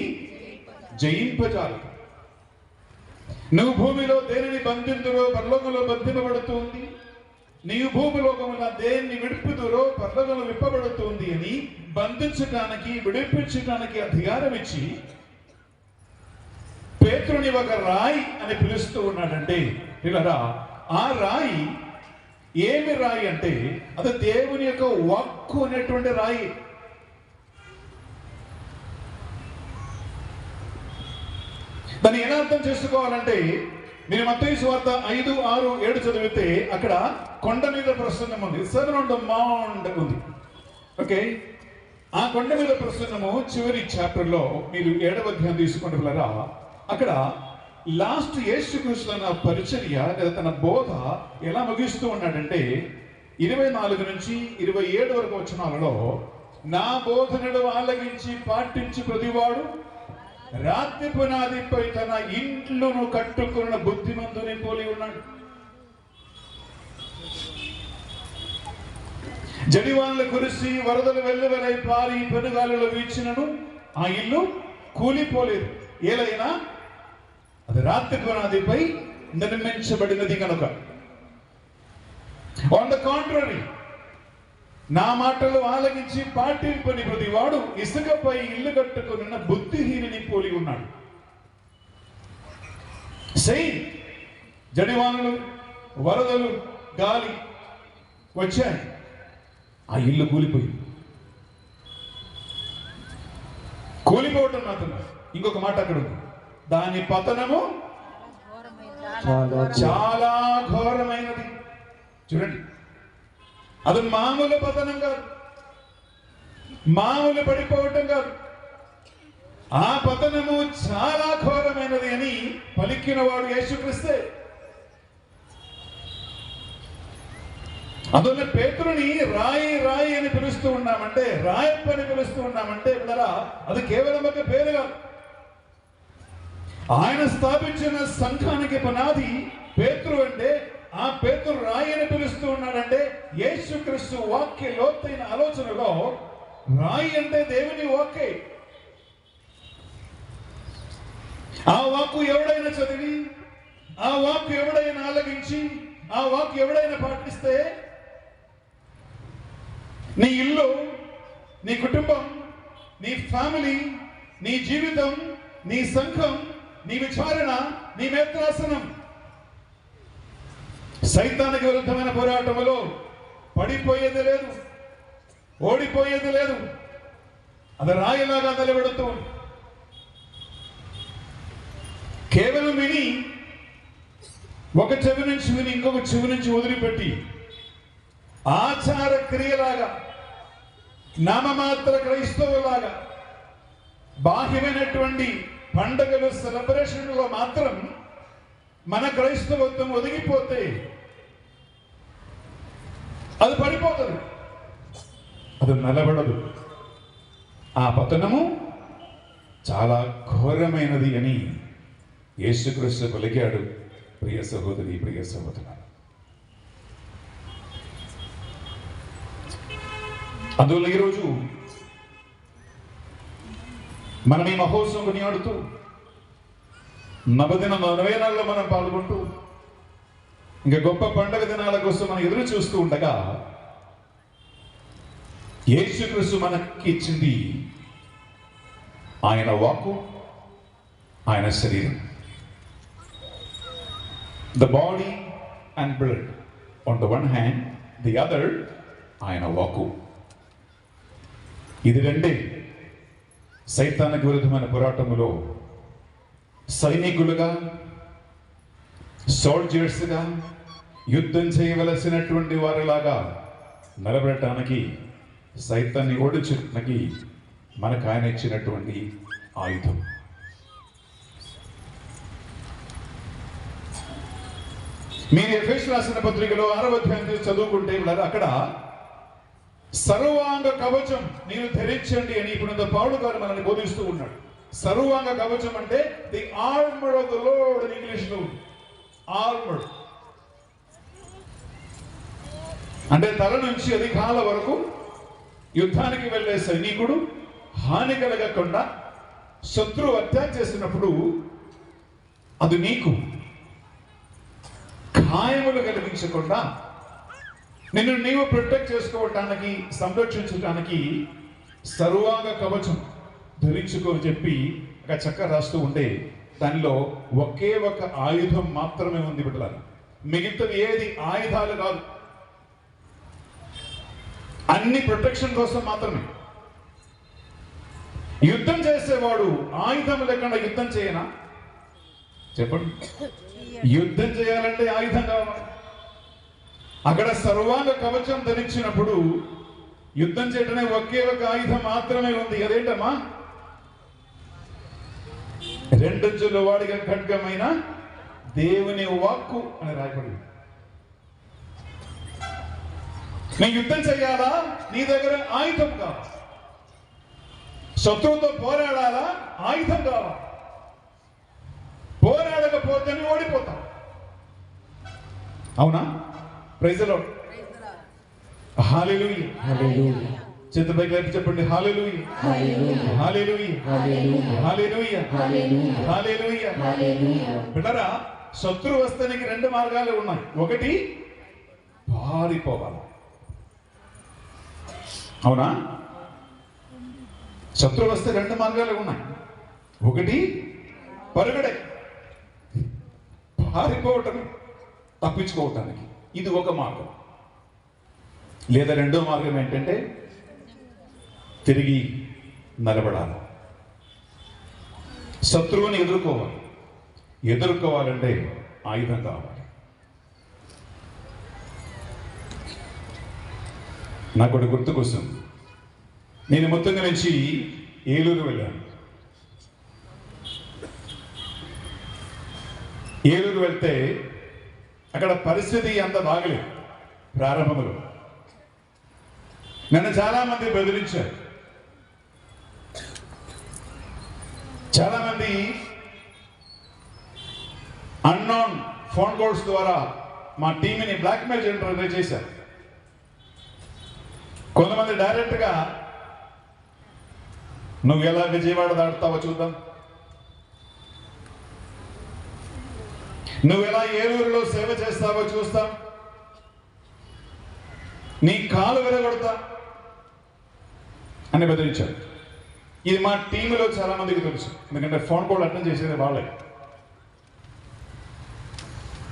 జయింపజాలు. నువ్వు భూమిలో దేనిని బంధింతురో పరలోకంలో బంధింపబడుతుంది, నీవు భూమిలోకమున దేన్ని విడుపుదురో పరలోకంలో విప్పబడుతుంది అని బంధించడానికి విడిపించడానికి అధికారం ఇచ్చి పేతురుని ఒక రాయి అని పిలుస్తూ ఉన్నాడంటే ఇలా ఆ రాయి ఏమి రాయి అంటే అది దేవుని యొక్క వాక్కు అనేటువంటి రాయి. దాన్ని ఎలా అర్థం చేసుకోవాలంటే మీరు మత్తయి సువార్త 5, 6, 7 చదివితే అక్కడ కొండ మీద ప్రసంగం ఉంది. సర్వన్ ఆన్ ద మౌంట్ ఉంది. ఓకే, ఆ కొండ మీద ప్రసంగము చివరి చాప్టర్లో మీరు 7వ అధ్యాయం తీసుకుంటే పిల్లరా, అక్కడ లాస్ట్ యేసుక్రీస్తు తన పరిచర్య లేదా తన బోధ ఎలా ముగిస్తూ ఉన్నాడంటే 24 నుంచి 27 వరకు వచనాలలో, నా బోధనలు ఆలగించి పాటించి ప్రతివాడు రాత్రి పునాదిపై తన ఇంట్లోను కట్టుకున్న బుద్ధిమంతుని పోలి ఉన్నాడు. జడివానలు కురిసి వరదలు వెల్లువలై పారి పెనుగాలులు వీచినను ఆ ఇల్లు కూలిపోలేదు, ఏలైనా అది రాత్రి పునాదిపై నిర్మించబడినది కనుక. ఆన్ ద కాంట్రరీ, నా మాటలు ఆలగించి పాటింపని ప్రతివాడు ఇసుకపై ఇల్లు కట్టుకున్న బుద్ధిహీనుని పోలి ఉన్నాడు. సేమ్ జడివానలు, వరదలు, గాలి వచ్చాయి, ఆ ఇల్లు కూలిపోయింది. కూలిపోవటం మాత్రం ఇంకొక మాట అక్కడ ఉంది, దాని పతనము చాలా ఘోరమైనది. చూడండి, అది మామూలు పతనం కాదు, మామూలు పడిపోవటం కాదు, ఆ పతనము చాలా ఘోరమైనది అని పలికిన వాడు యేసుక్రీస్తే. అందువల్ల పేతురుని రాయి రాయి అని పిలుస్తూ ఉన్నామంటే, రాయప్ప అని పిలుస్తూ ఉన్నామంటే పిల్లరా, అది కేవలం ఒక పేరు కాదు. ఆయన స్థాపించిన సంఘానికి పునాది పేతురు అంటే, ఆ పేతురు రాయి అని పిలుస్తూ ఉన్నాడంటే యేసుక్రీస్తు వాక్య లోతైన ఆలోచనలో రాయి అంటే దేవుని వాక్కే. ఆ వాక్కు ఎవడైనా చదివి, ఆ వాక్కు ఎవడైనా ఆలగించి, ఆ వాక్కు ఎవడైనా పాటిస్తే నీ ఇల్లు, నీ కుటుంబం, నీ ఫ్యామిలీ, నీ జీవితం, నీ సంఘం, నీ విచారణ, నీ మేత్రాసనం సైతానికి విరుద్ధమైన పోరాటంలో పడిపోయేది లేదు, ఓడిపోయేది లేదు. అది రాయిలాగా నిలబెడుతూ ఉంది. కేవలం విని ఒక చెవి నుంచి విని ఇంకొక చెవి నుంచి వదిలిపెట్టి ఆచార క్రియలాగా నామమాత్ర క్రైస్తవులాగా బాహ్యమైనటువంటి పండుగలు సెలబ్రేషన్లో మాత్రం మన క్రైస్తవత్వం ఒదిగిపోతే అది పడిపోతుంది, అది నిలబడదు. ఆ పతనము చాలా ఘోరమైనది అని యేసుక్రీస్తు పలికాడు. ప్రియ సహోదరి, ప్రియ సహోదరుడు, అందువల్ల ఈరోజు మనం ఈ మహోత్సవం కొనియాడుతూ నవదిన 40 నాళ్ళలో మనం పాల్గొంటూ ఇంకా గొప్ప పండగ దినాల కోసం మనం ఎదురు చూస్తూ ఉండగా యేసుక్రీస్తు మనకి ఇచ్చింది ఆయన వాక్కు, ఆయన శరీరం. The body and blood on the one hand, the other ఆయన వాక్కు. ఇది రెండే సైతానికి విరుద్ధమైన పోరాటములో సైనికులుగా, సోల్జర్స్గా యుద్ధం చేయవలసినటువంటి వారిలాగా నిలబెట్టడానికి, సైతాన్ని ఓడించడానికి మనకు ఆయన ఇచ్చినటువంటి ఆయుధం. మీరు ఎఫెసీయులకు రాసిన పత్రికలో 6వ అధ్యాయం చదువుకుంటే అక్కడ సర్వాంగ కవచం మీరు ధరించండి అని ఇప్పుడు పౌలు గారు మనల్ని బోధిస్తూ ఉన్నాడు. సర్వాంగ కవచం అంటే the armour of the lord అని ఇంగ్లీష్లో. ఆర్మర్ అంటే తల నుంచి అధికాల వరకు యుద్ధానికి వెళ్ళే సైనికుడు హాని కలగకుండా శత్రువు అటాక్ చేసినప్పుడు అది నీకు గాయములు కలిగించకుండా నిన్ను నీవు ప్రొటెక్ట్ చేసుకోవటానికి, సంరక్షించడానికి సర్వాంగ కవచం ధరించుకో చెప్పి ఒక చక్క రాస్తూ ఉంటే దానిలో ఒకే ఒక ఆయుధం మాత్రమే ఉంది బిడ్డలారా. మిగతావి ఏది ఆయుధాలు కాదు, అన్ని ప్రొటెక్షన్ కోసం మాత్రమే. యుద్ధం చేసేవాడు ఆయుధం లేకుండా యుద్ధం చేయనా? చెప్పండి. యుద్ధం చేయాలంటే ఆయుధం కావాలి. అక్కడ సర్వాంగ కవచం ధరించినప్పుడు యుద్ధం చేయటమే ఒకే ఒక ఆయుధం మాత్రమే ఉంది. అదేంటమ్మా? రెండంచుల వాడిగా ఖడ్గమైన దేవుని వాక్కు అని రాయబడి. నీ యుద్ధం చేయాలా? నీ దగ్గర ఆయుధం కావాలి. శత్రువుతో పోరాడాలా? ఆయుధం కావాలి. పోరాడకపోతే ఓడిపోతాం. అవునా? Praise the Lord. Hallelujah. Hallelujah. చేతులపైకి లేపి చెప్పండి హల్లెలూయా. Hallelujah. Hallelujah. Hallelujah. Hallelujah. Hallelujah. Hallelujah. హల్లెలూయా. బిడ్డరా, శత్రువు వస్తే నీకు 2 మార్గాలు ఉన్నాయి. ఒకటి పారిపోవాలి. అవునా? శత్రువు వస్తే 2 మార్గాలు ఉన్నాయి. ఒకటి పరుగడే, పారిపోవటం, తప్పించుకోవటానికి. ఇది ఒక మార్గం. లేదా రెండో మార్గం ఏంటంటే తిరిగి నిలబడాలి, శత్రువుని ఎదుర్కోవాలి. ఎదుర్కోవాలంటే ఆయుధం కావాలి. నాకు ఒకటి గుర్తుకొస్తుంది. నేను మొత్తంగా నుంచి ఏలూరు వెళ్ళాను. ఏలూరు వెళ్తే అక్కడ పరిస్థితి అంత బాగలేదు. ప్రారంభంలో నన్ను చాలా మంది బెదిరించారు. చాలా మంది అన్నోన్ ఫోన్ కాల్స్ ద్వారా మా టీంని బ్లాక్మెయిల్ చేయడం ట్రై చేశారు. కొంతమంది డైరెక్ట్గా నువ్వు ఎలా విజయవాడ దాటుతావో చూద్దాం, నువ్వు ఎలా ఏలూరులో సేవ చేస్తావో చూస్తాం, నీ కాలు విరగొడతా అని బెదిరించారు. ఇది మా టీంలో చాలా మందికి తెలుసు, ఎందుకంటే ఫోన్ కాల్ అటెండ్ చేసేది వాళ్ళే.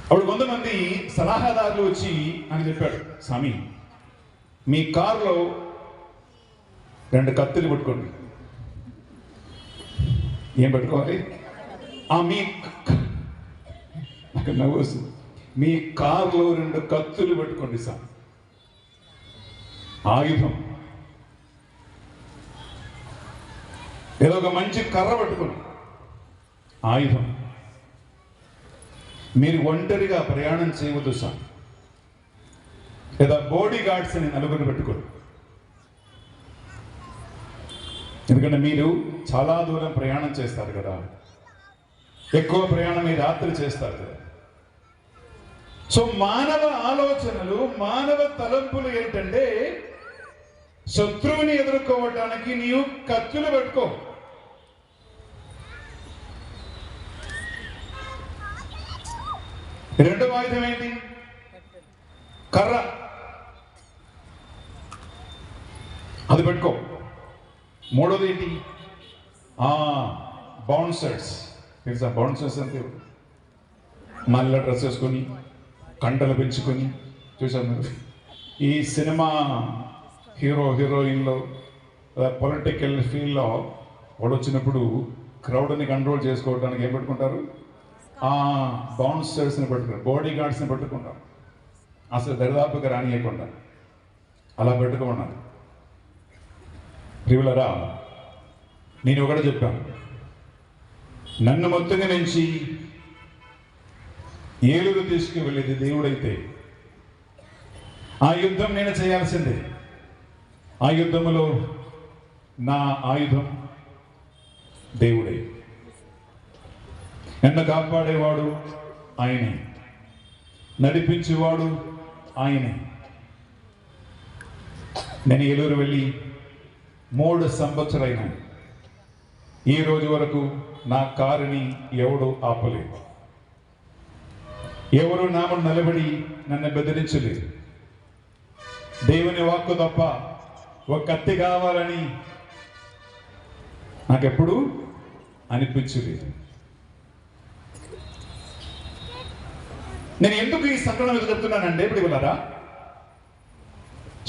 అప్పుడు కొంతమంది సలహాదారులు వచ్చి అని చెప్పాడు, స్వామి మీ కారులో 2 కత్తులు పట్టుకోండి, ఏం పెట్టుకోవాలి? మీ నాకు నవ్వు వస్తుంది. మీ కారులో 2 కత్తులు పెట్టుకోండి సార్, ఆయుధం. ఏదో ఒక మంచి కర్ర పట్టుకోండి, ఆయుధం. మీరు ఒంటరిగా ప్రయాణం చేయవద్దు సార్. లేదా బాడీ గార్డ్స్ అని 4 పెట్టుకోండి. ఎందుకంటే మీరు చాలా దూరం ప్రయాణం చేస్తారు కదా, ఎక్కువ ప్రయాణం ఈ రాత్రి చేస్తారు కదా. సో మానవ ఆలోచనలు, మానవ తలంపులు ఏంటంటే శత్రువుని ఎదుర్కోవటానికి నీవు కత్తులు పెట్టుకో. రెండవ ఆయుధం ఏంటి? కర్ర, అది పెట్టుకో. మూడోది ఏంటి? బౌన్సర్స్. తెలుసా బౌన్సర్స్ అంటే? నల్ల డ్రెస్ వేసుకొని కండలు పెంచుకొని, చూసారు మీరు ఈ సినిమా హీరోయిన్లో పొలిటికల్ ఫీల్డ్లో వాడు వచ్చినప్పుడు క్రౌడ్ని కంట్రోల్ చేసుకోవడానికి ఏం పెట్టుకుంటారు? బౌన్సర్స్ని పెట్టుకుంటారు, బాడీ గార్డ్స్ని పెట్టుకుంటారు, అసలు దరిదాపుగా రానియకుండా అలా పెట్టుకోమన్నారు. ప్రియులరా, నేను ఒకటి చెప్పాను, నన్ను మొత్తంగా నుంచి ఏలుగు తీసుకువెళ్ళేది దేవుడైతే ఆ యుద్ధం నేను చేయాల్సిందే. ఆ యుద్ధములో నా ఆయుధం దేవుడే. నన్ను కాపాడేవాడు ఆయనే, నడిపించేవాడు ఆయనే. నేను ఏలూరు వెళ్ళి 3 సంవత్సరాలైనా ఈ రోజు వరకు నా కారుని ఎవడు ఆపలేదు. ఎవరు నామను నిలబడి నన్ను బెదిరించలేదు. దేవుని వాక్కు తప్ప ఒక కత్తి కావాలని నాకెప్పుడు అనిపించలేదు. నేను ఎందుకు ఈ సంఘటన మీద చెప్తున్నానంటే, ఇప్పుడు ఇవ్వలారా,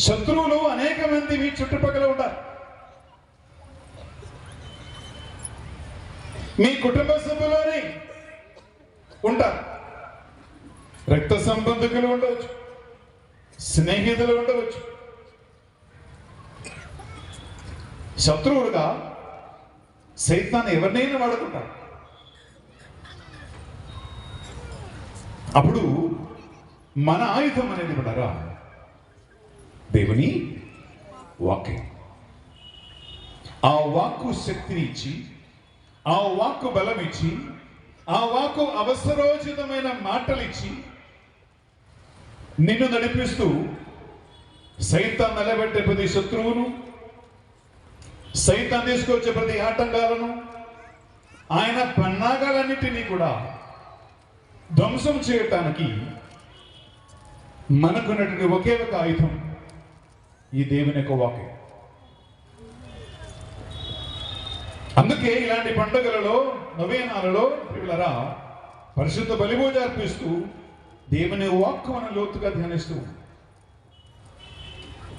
శత్రువులు అనేక మంది మీ చుట్టుపక్కల ఉంటారు. మీ కుటుంబ సభ్యులోనే ఉంటారు. రక్త సంబంధికులు ఉండవచ్చు, స్నేహితులు ఉండవచ్చు. శత్రువులుగా సైతాన్ని ఎవరినైనా వాడుకుంటారు. అప్పుడు మన ఆయుధం అనేది పడరా దేవుని వాక్యం. ఆ వాక్కు శక్తిని ఇచ్చి, ఆ వాక్కు బలం ఇచ్చి, ఆ వాక్కు అవసరోచితమైన మాటలు ఇచ్చి నిన్ను నడిపిస్తూ సైతాన్ని నిలబెట్టే ప్రతి శత్రువును, సైతాన్ని తీసుకొచ్చే ప్రతి ఆటంకాలను, ఆయన పన్నాగాలన్నిటినీ కూడా ధ్వంసం చేయటానికి మనకున్నటువంటి ఒకే ఒక ఆయుధం ఈ దేవుని యొక్క వాక్యం. అందుకే ఇలాంటి పండుగలలో, నవేనాలలో ప్రియులరా, పరిశుద్ధ బలిపూజ అర్పిస్తూ దేవుని వాక్కు మనం లోతుగా ధ్యానిస్తూ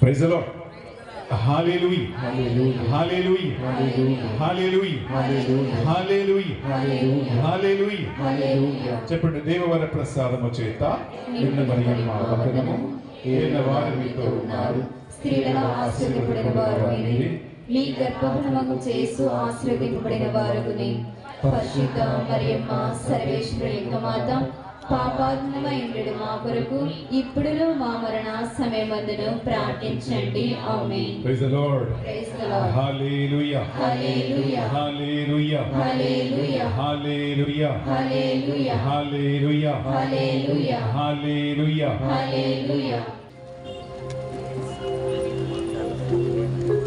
praise the Lord. Hallelujah, hallelujah, hallelujah, hallelujah, హల్లెలూయా. చెప్పండి. దేవవర ప్రసాదము చేత నిన్న మరియమ్మ వందనము, ఏలిన వారు మీతో ఉన్నారు, స్త్రీలలో ఆశీర్వదింపబడిన వారు మీరే, మీ గర్భఫలము చేసు ఆశీర్వదింపబడిన వారుని. పరిశుద్ధ మరియమ్మ సర్వేశ్వరుని యొక్క మాత, పాపాత్మమైనడు మా కొరకు ఇప్పుడును మా మరణ సమయమందును ప్రార్థించండి. Amen. Praise the Lord. Praise the Lord. Hallelujah, hallelujah, hallelujah, hallelujah, hallelujah, hallelujah, hallelujah, hallelujah, hallelujah. Hallelujah. అందుమా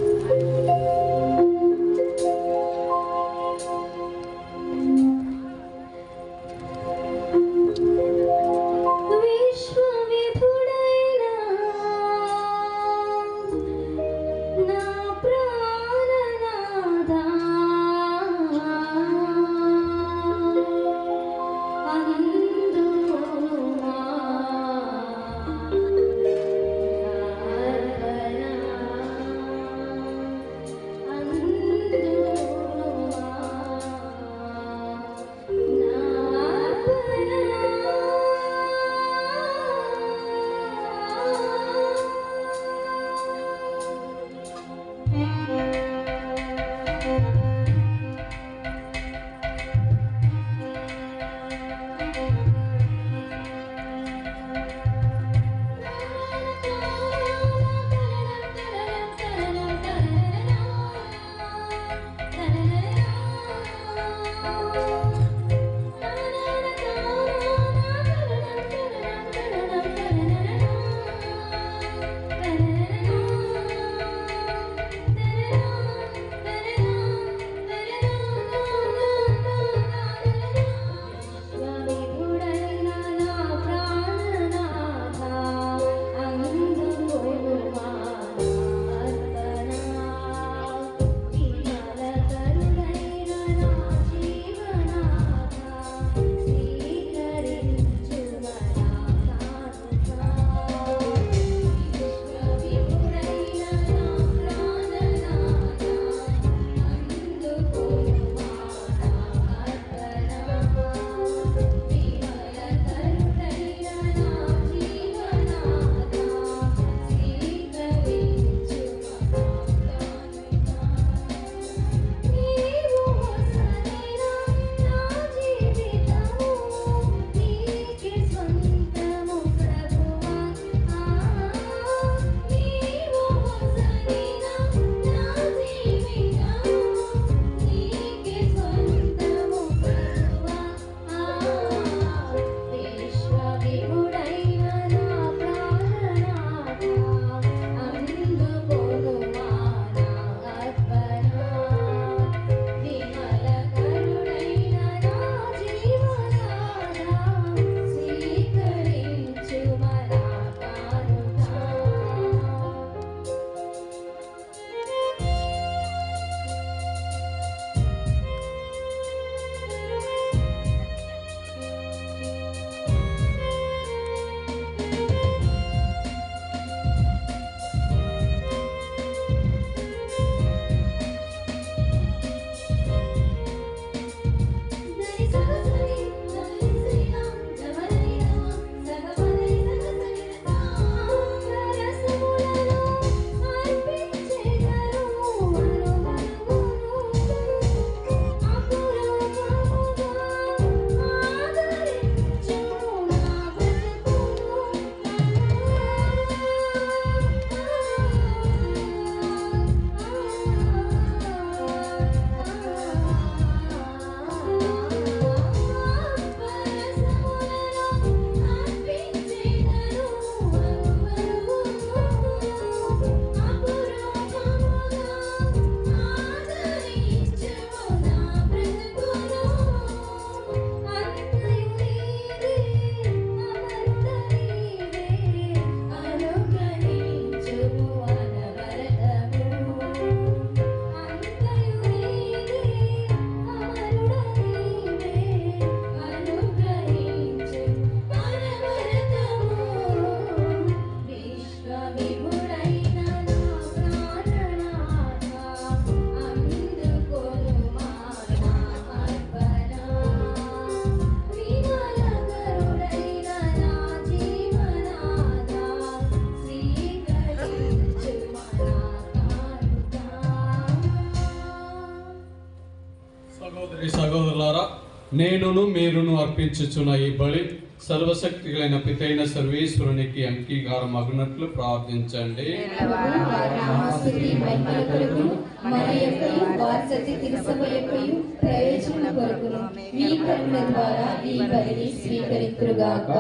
నేనును మీరును అర్పించుచున్న ఈ బలి సర్వశక్తి కలిగిన పితైన సర్వేశ్వరునికి అంగీకారం అగునట్లు ప్రార్థించండి. ప్రభువు వారి నామస్తుతి మహిమల కొరకును, మన యొక్కయు వారసత్వ తిరుసభ యొక్కయు ప్రయోజనం కొరకును మీ కరుణ ద్వారా ఈ బలిని స్వీకరింతురుగాక.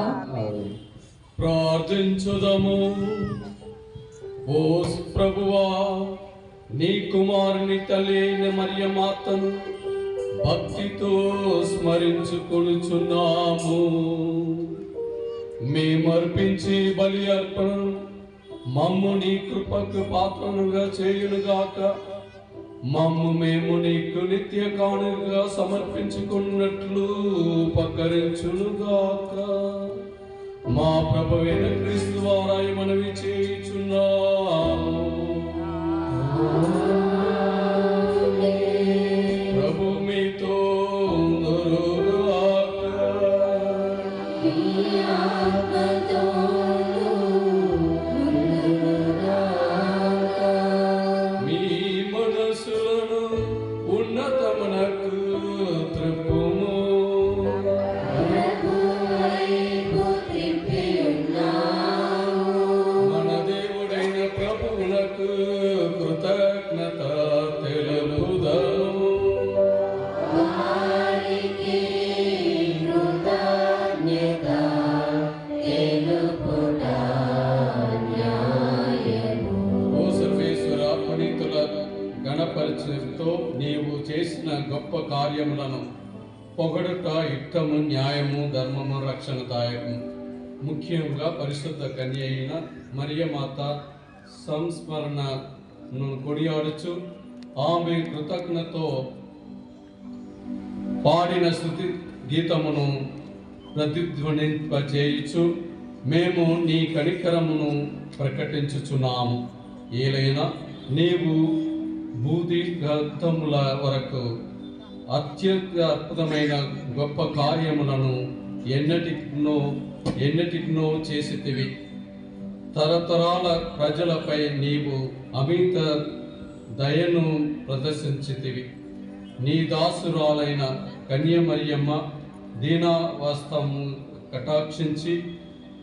ప్రార్థించుదము. ఓ ప్రభువా, నీ కుమారుని తల్లి అయిన మరియమాతను భక్తితో స్మరించుకొనుచున్నాము. మేమర్పించి బలి అర్పణ మమ్ము నీ కృపకు పాత్రనుగా చేయునుగాక. మమ్ము మేము నీకు నిత్య కానుకగా సమర్పించుకున్నట్లు ఉపకరించునుగాక. మా ప్రభువైన క్రీస్తు ద్వారా మనవి చేయుచున్నాము. ప్రభు మీతో ఉండుగాక. మీ మనసులను ఉన్నతమునకు త్రిప్పుము. మన దేవుడైన ప్రభువునకు కృతజ్ఞత తెలుపుదము. ఓ సర్వేశ్వర, పునీతుల గణపరిచయంతో నీవు చేసిన గొప్ప కార్యములను పొగడుట యుక్తము, న్యాయము, ధర్మము, రక్షణదాయకము. ముఖ్యంగా పరిశుద్ధ కన్య అయిన మరియమాత సంస్మరణను కొనియాడుచు ఆమె కృతజ్ఞతతో పాడిన స్తుతి గీతమును ప్రతిధ్వనింపజేయుచు మేము నీ కనికరమును ప్రకటించుచున్నాము. ఏలైనా నీవు భూది గతముల వరకు అత్యంత అద్భుతమైన గొప్ప కార్యములను ఎన్నటినో చేసితివి. తరతరాల ప్రజలపై నీవు అమిత దయను ప్రదర్శించితివి. నీ దాసురాలైన కన్యమరియమ్మ దీనావస్థము కటాక్షించి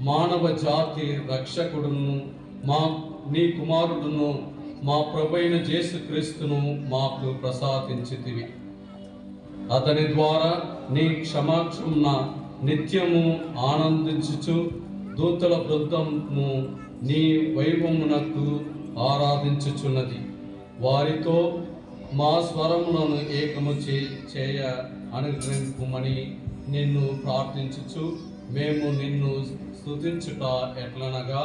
మానవ జాతి రక్షకుడును నీ కుమారుడును మా ప్రభువైన యేసుక్రీస్తును మాకు ప్రసాదించితివి. అతని ద్వారా నీ క్షమాక్షమున నిత్యము ఆనందించుచు దూతల బృందము నీ వైభవమునకు ఆరాధించుచున్నది. వారితో మా స్వరములను ఏకము చేయ అనుగ్రహింపుమని నిన్ను ప్రార్థించుచు మేము నిన్ను స్తుతించుట ఎట్లనగా,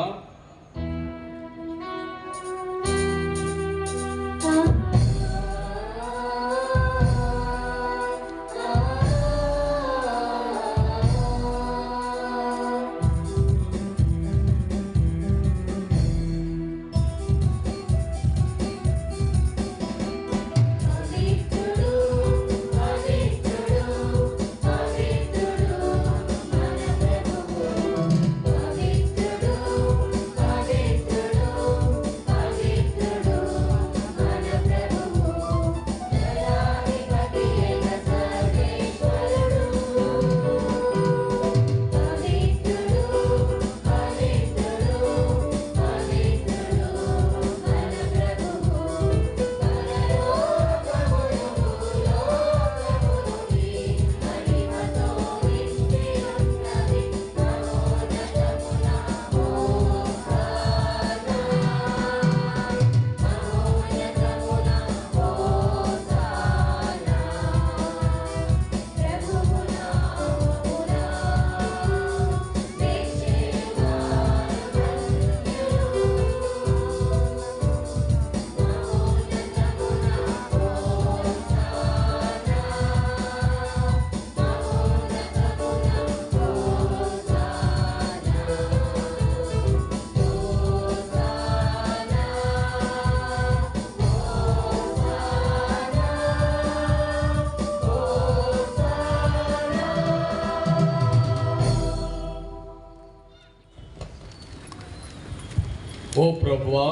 ఓ ప్రభువా,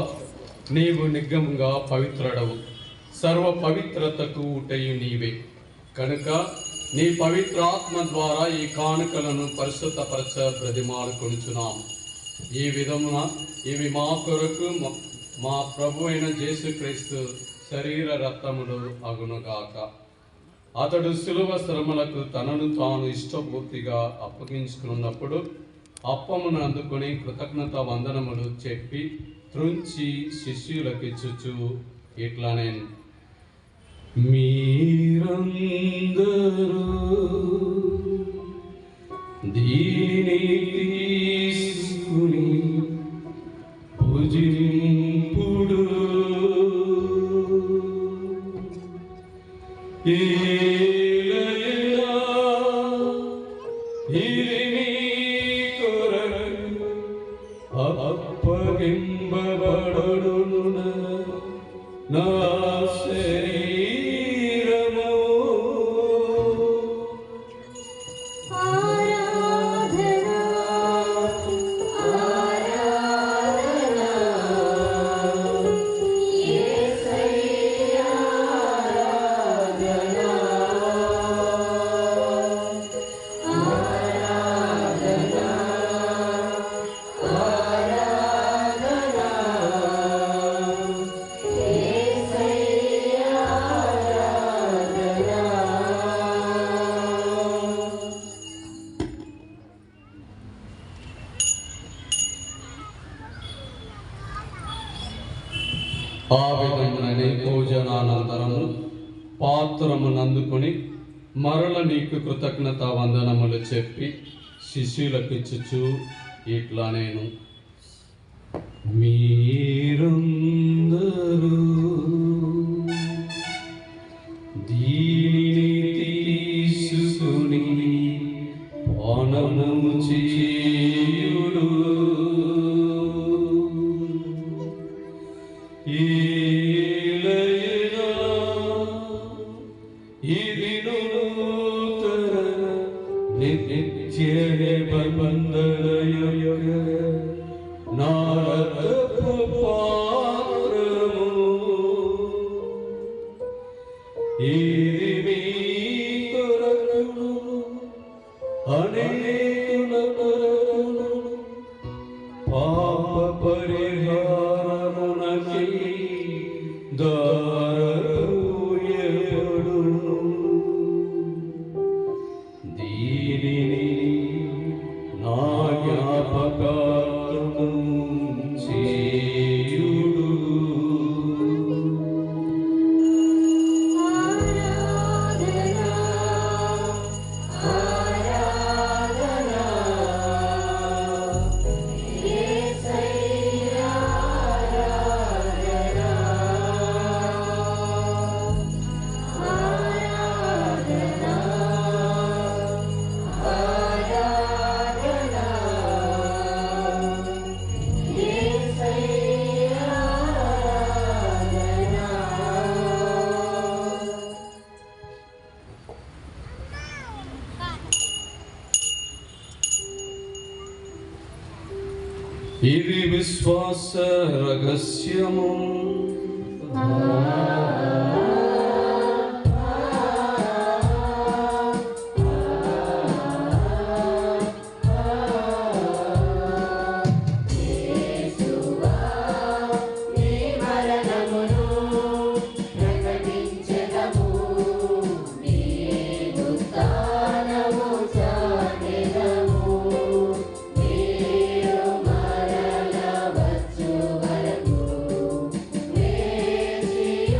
నీవు నిగ్గముగా పవిత్రుడవు, సర్వ పవిత్రతకు ఊటయు నీవే. కనుక నీ పవిత్రాత్మ ద్వారా ఈ కానుకలను పరిశుద్ధపరచ బ్రతిమాలుకొనుచున్నాము. ఈ విధమున ఇవి మా కొరకు మా ప్రభు అయిన యేసుక్రీస్తు శరీర రక్తములు అగునుగాక. అతడు శిలువ శ్రమలకు తనను తాను ఇష్టపూర్తిగా అప్పగించుకున్నప్పుడు అప్పమును అందుకొని కృతజ్ఞత వందనములు చెప్పి త్రుంచి శిష్యులకిచ్చుచు ఇట్లనే, మీరందరూ దీనిని తీసుకుని భుజింపుడు. ఏలయనా ఇది నీ కొరకు అప్పగింపబడున నా శరీరము. ఆరాధనా ఆరాధనా యేసయ్యా ఆరాధనా ఆరాధనా ఆరాధనా యేసయ్యా ఆరాధనా. ఆ విధముననే భోజనానంతరము పాత్రమునందుకొని మరల నీకు కృతజ్ఞత వందనములు చెప్పి శిష్యులకిచ్చుచు ఇట్లా నేను, మీరందరూ దీనిని తీసుకుని పానము చేయుడు. ఏలయనా ఇది నూతన నిత్య నిబంధన నా రక్తపు పాత్రము. ఇది మీ కొరకు అనేకుల కొరకు పాప పరిహారమునకై దారపోయెబడును. దీనిని నా జ్ఞాపకార్థం చేయుడు. ఆరాధనా ఆరాధనా యేసయ్యా ఆరాధనా ఆరాధనా ఆరాధనా యేసయ్యా ఆరాధనా. ఇది విశ్వాస రహస్యము. నీ మరణమును ప్రకటించెదము, నీ ఉత్థానము చాటెదము. నీవు మరల వచ్చు వరకు వేచియుండుము.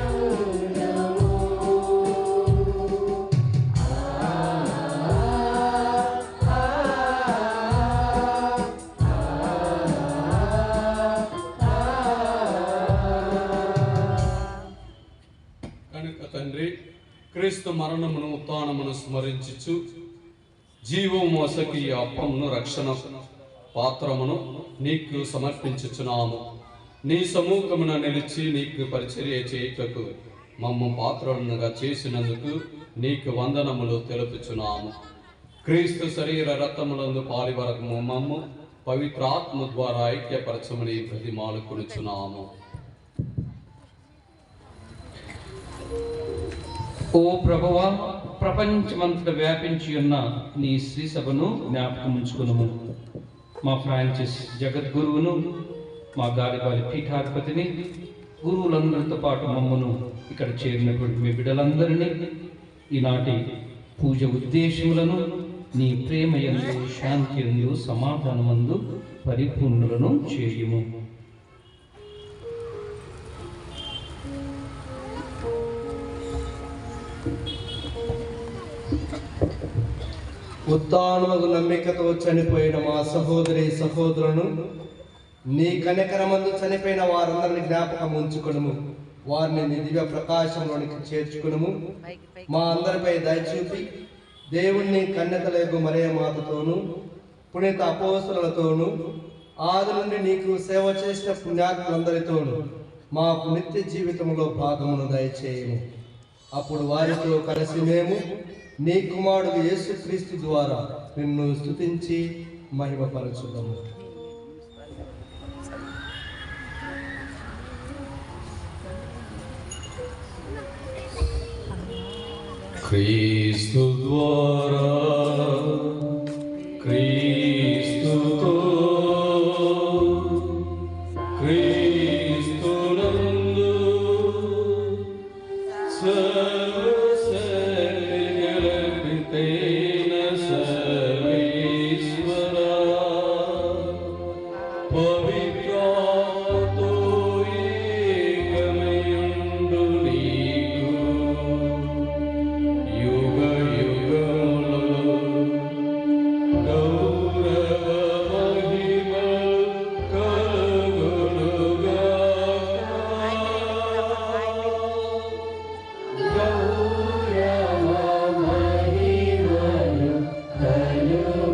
కనుక తండ్రి, క్రీస్తు మరణమును ఉత్థానమును స్మరించుచు జీవము మోసకి ఈ అప్పమును రక్షణ పాత్రమును నీకు సమర్పించుచున్నాము. నీ సముఖమున నిలిచి నీకు పరిచర్య చేయుటకు మమ్మ పాత్రలుగా చేసినందుకు నీకు వందనములు తెలుపుచున్నాము. క్రీస్తు శరీర రక్తములందు పాలి వరకు మమ్ము పవిత్రాత్మ ద్వారా ఐక్యపరచమని బ్రతిమాలుకొనుచున్నాము. ఓ ప్రభువా, ప్రపంచమంతటా వ్యాపించి ఉన్న నీ శ్రీ సభను జ్ఞాపకం ఉంచుకున్నాము. మా ఫ్రాన్సిస్ జగద్గురువును, మా గాలిపాలి పీఠాధిపతిని, గురువులందరితో పాటు మమ్మను ఇక్కడ చేరినటువంటి మీ బిడ్డలందరినీ ఈనాటి పూజ ఉద్దేశములను నీ ప్రేమయందు, శాంతి యందు, సమాధానమందు పరిపూర్ణులను చేయుము. ఉత్తానముగు నమ్మికతో చనిపోయిన మా సహోదరి సహోదరులను నీ కనికరమందు చనిపోయిన వారందరిని జ్ఞాపకం ఉంచుకునుము. వారిని నీ దివ్య ప్రకాశంలోనికి చేర్చుకునుము. మా అందరిపై దయచూపి దేవుణ్ణి కన్యతలేగు మరియ మాతతోనూ పునీత అపోస్తలులతోనూ ఆది నుండి నీకు సేవ చేసిన పుణ్యాత్ములందరితోనూ మాకు నిత్య జీవితంలో భాగమును దయచేయము. అప్పుడు వారితో కలిసి మేము నీ కుమారుడు యేసుక్రీస్తు ద్వారా నిన్ను స్తుతించి మహిమపరచుదాము. క్రీస్తు ద్వారా, క్రీస్తుతో, క్రీస్తునందు సర్వశక్తిగల పితైన సర్వేశ్వరా, పవిత్రాత్మతో ఏకమయుండు నీకు యుగ యుగములలో గౌరవ మహిమలు కలుగునుగాక. గౌరవ మహిమలు కలుగునుగాక.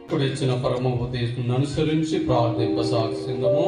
ఇప్పుడు ఇచ్చిన పరమోపదేశం అనుసరించి ప్రార్థింపసాగిందము.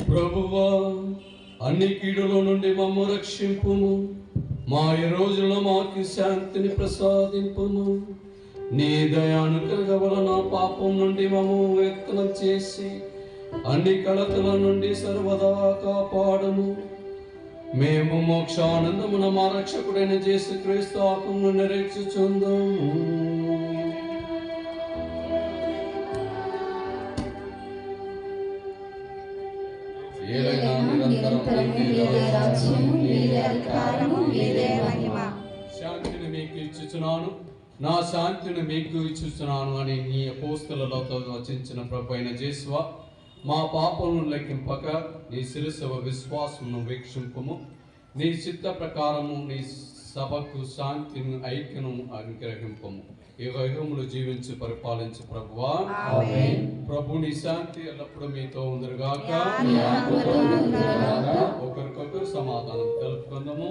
ప్రభువా, అన్ని కీడుల నుండి మమ్ము రక్షింపుము. మా ఈ రోజుల్లో మాకు శాంతిని ప్రసాదింపుము. నీ దయానుగ్రహం వలన పాపం నుండి మమ్ము వ్యక్తం చేసి అన్ని కలతల నుండి సర్వదా కాపాడుము. మేము మోక్షానందమున మా రక్షకుడైన యేసుక్రీస్తు ఆత్మను నిరీక్షించుచుందుము. ఏలైనా నిరంతరం నీదే రాజ్యము, నీదే అధికారము, నీదే మహిమ. శాంతిని మీకు ఇచ్చుచున్నాను, నా శాంతిని మీకు ఇచ్చుచున్నాను అని నీ అపోస్తలులతో వచించిన ప్రభువైన యేసువా, మా పాపములను లెక్కింపక నీ శిరస్సు విశ్వాసమును వీక్షింపుము. నీ చిత్త ప్రకారము నీ సభకు శాంతిని ఐక్యను అనుగ్రహింపము. యుగములు జీవించి పరిపాలించు ప్రభువా. ప్రభు నీ శాంతి ఎల్లప్పుడూ మీతో ఉందరుగాక. ఒకరికొకరు సమాధానం తెలుపుకుందాము.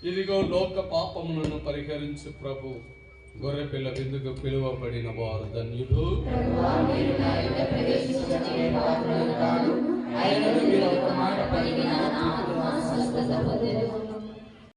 ఇదిగో లోక పాపములను పరిహరించు ప్రభు, గొర్రెపిల్ల విందుకు పిలువబడిన వారు ధన్యులు. ప్రభువా, మీరు నా యొద్ద ప్రవేశించని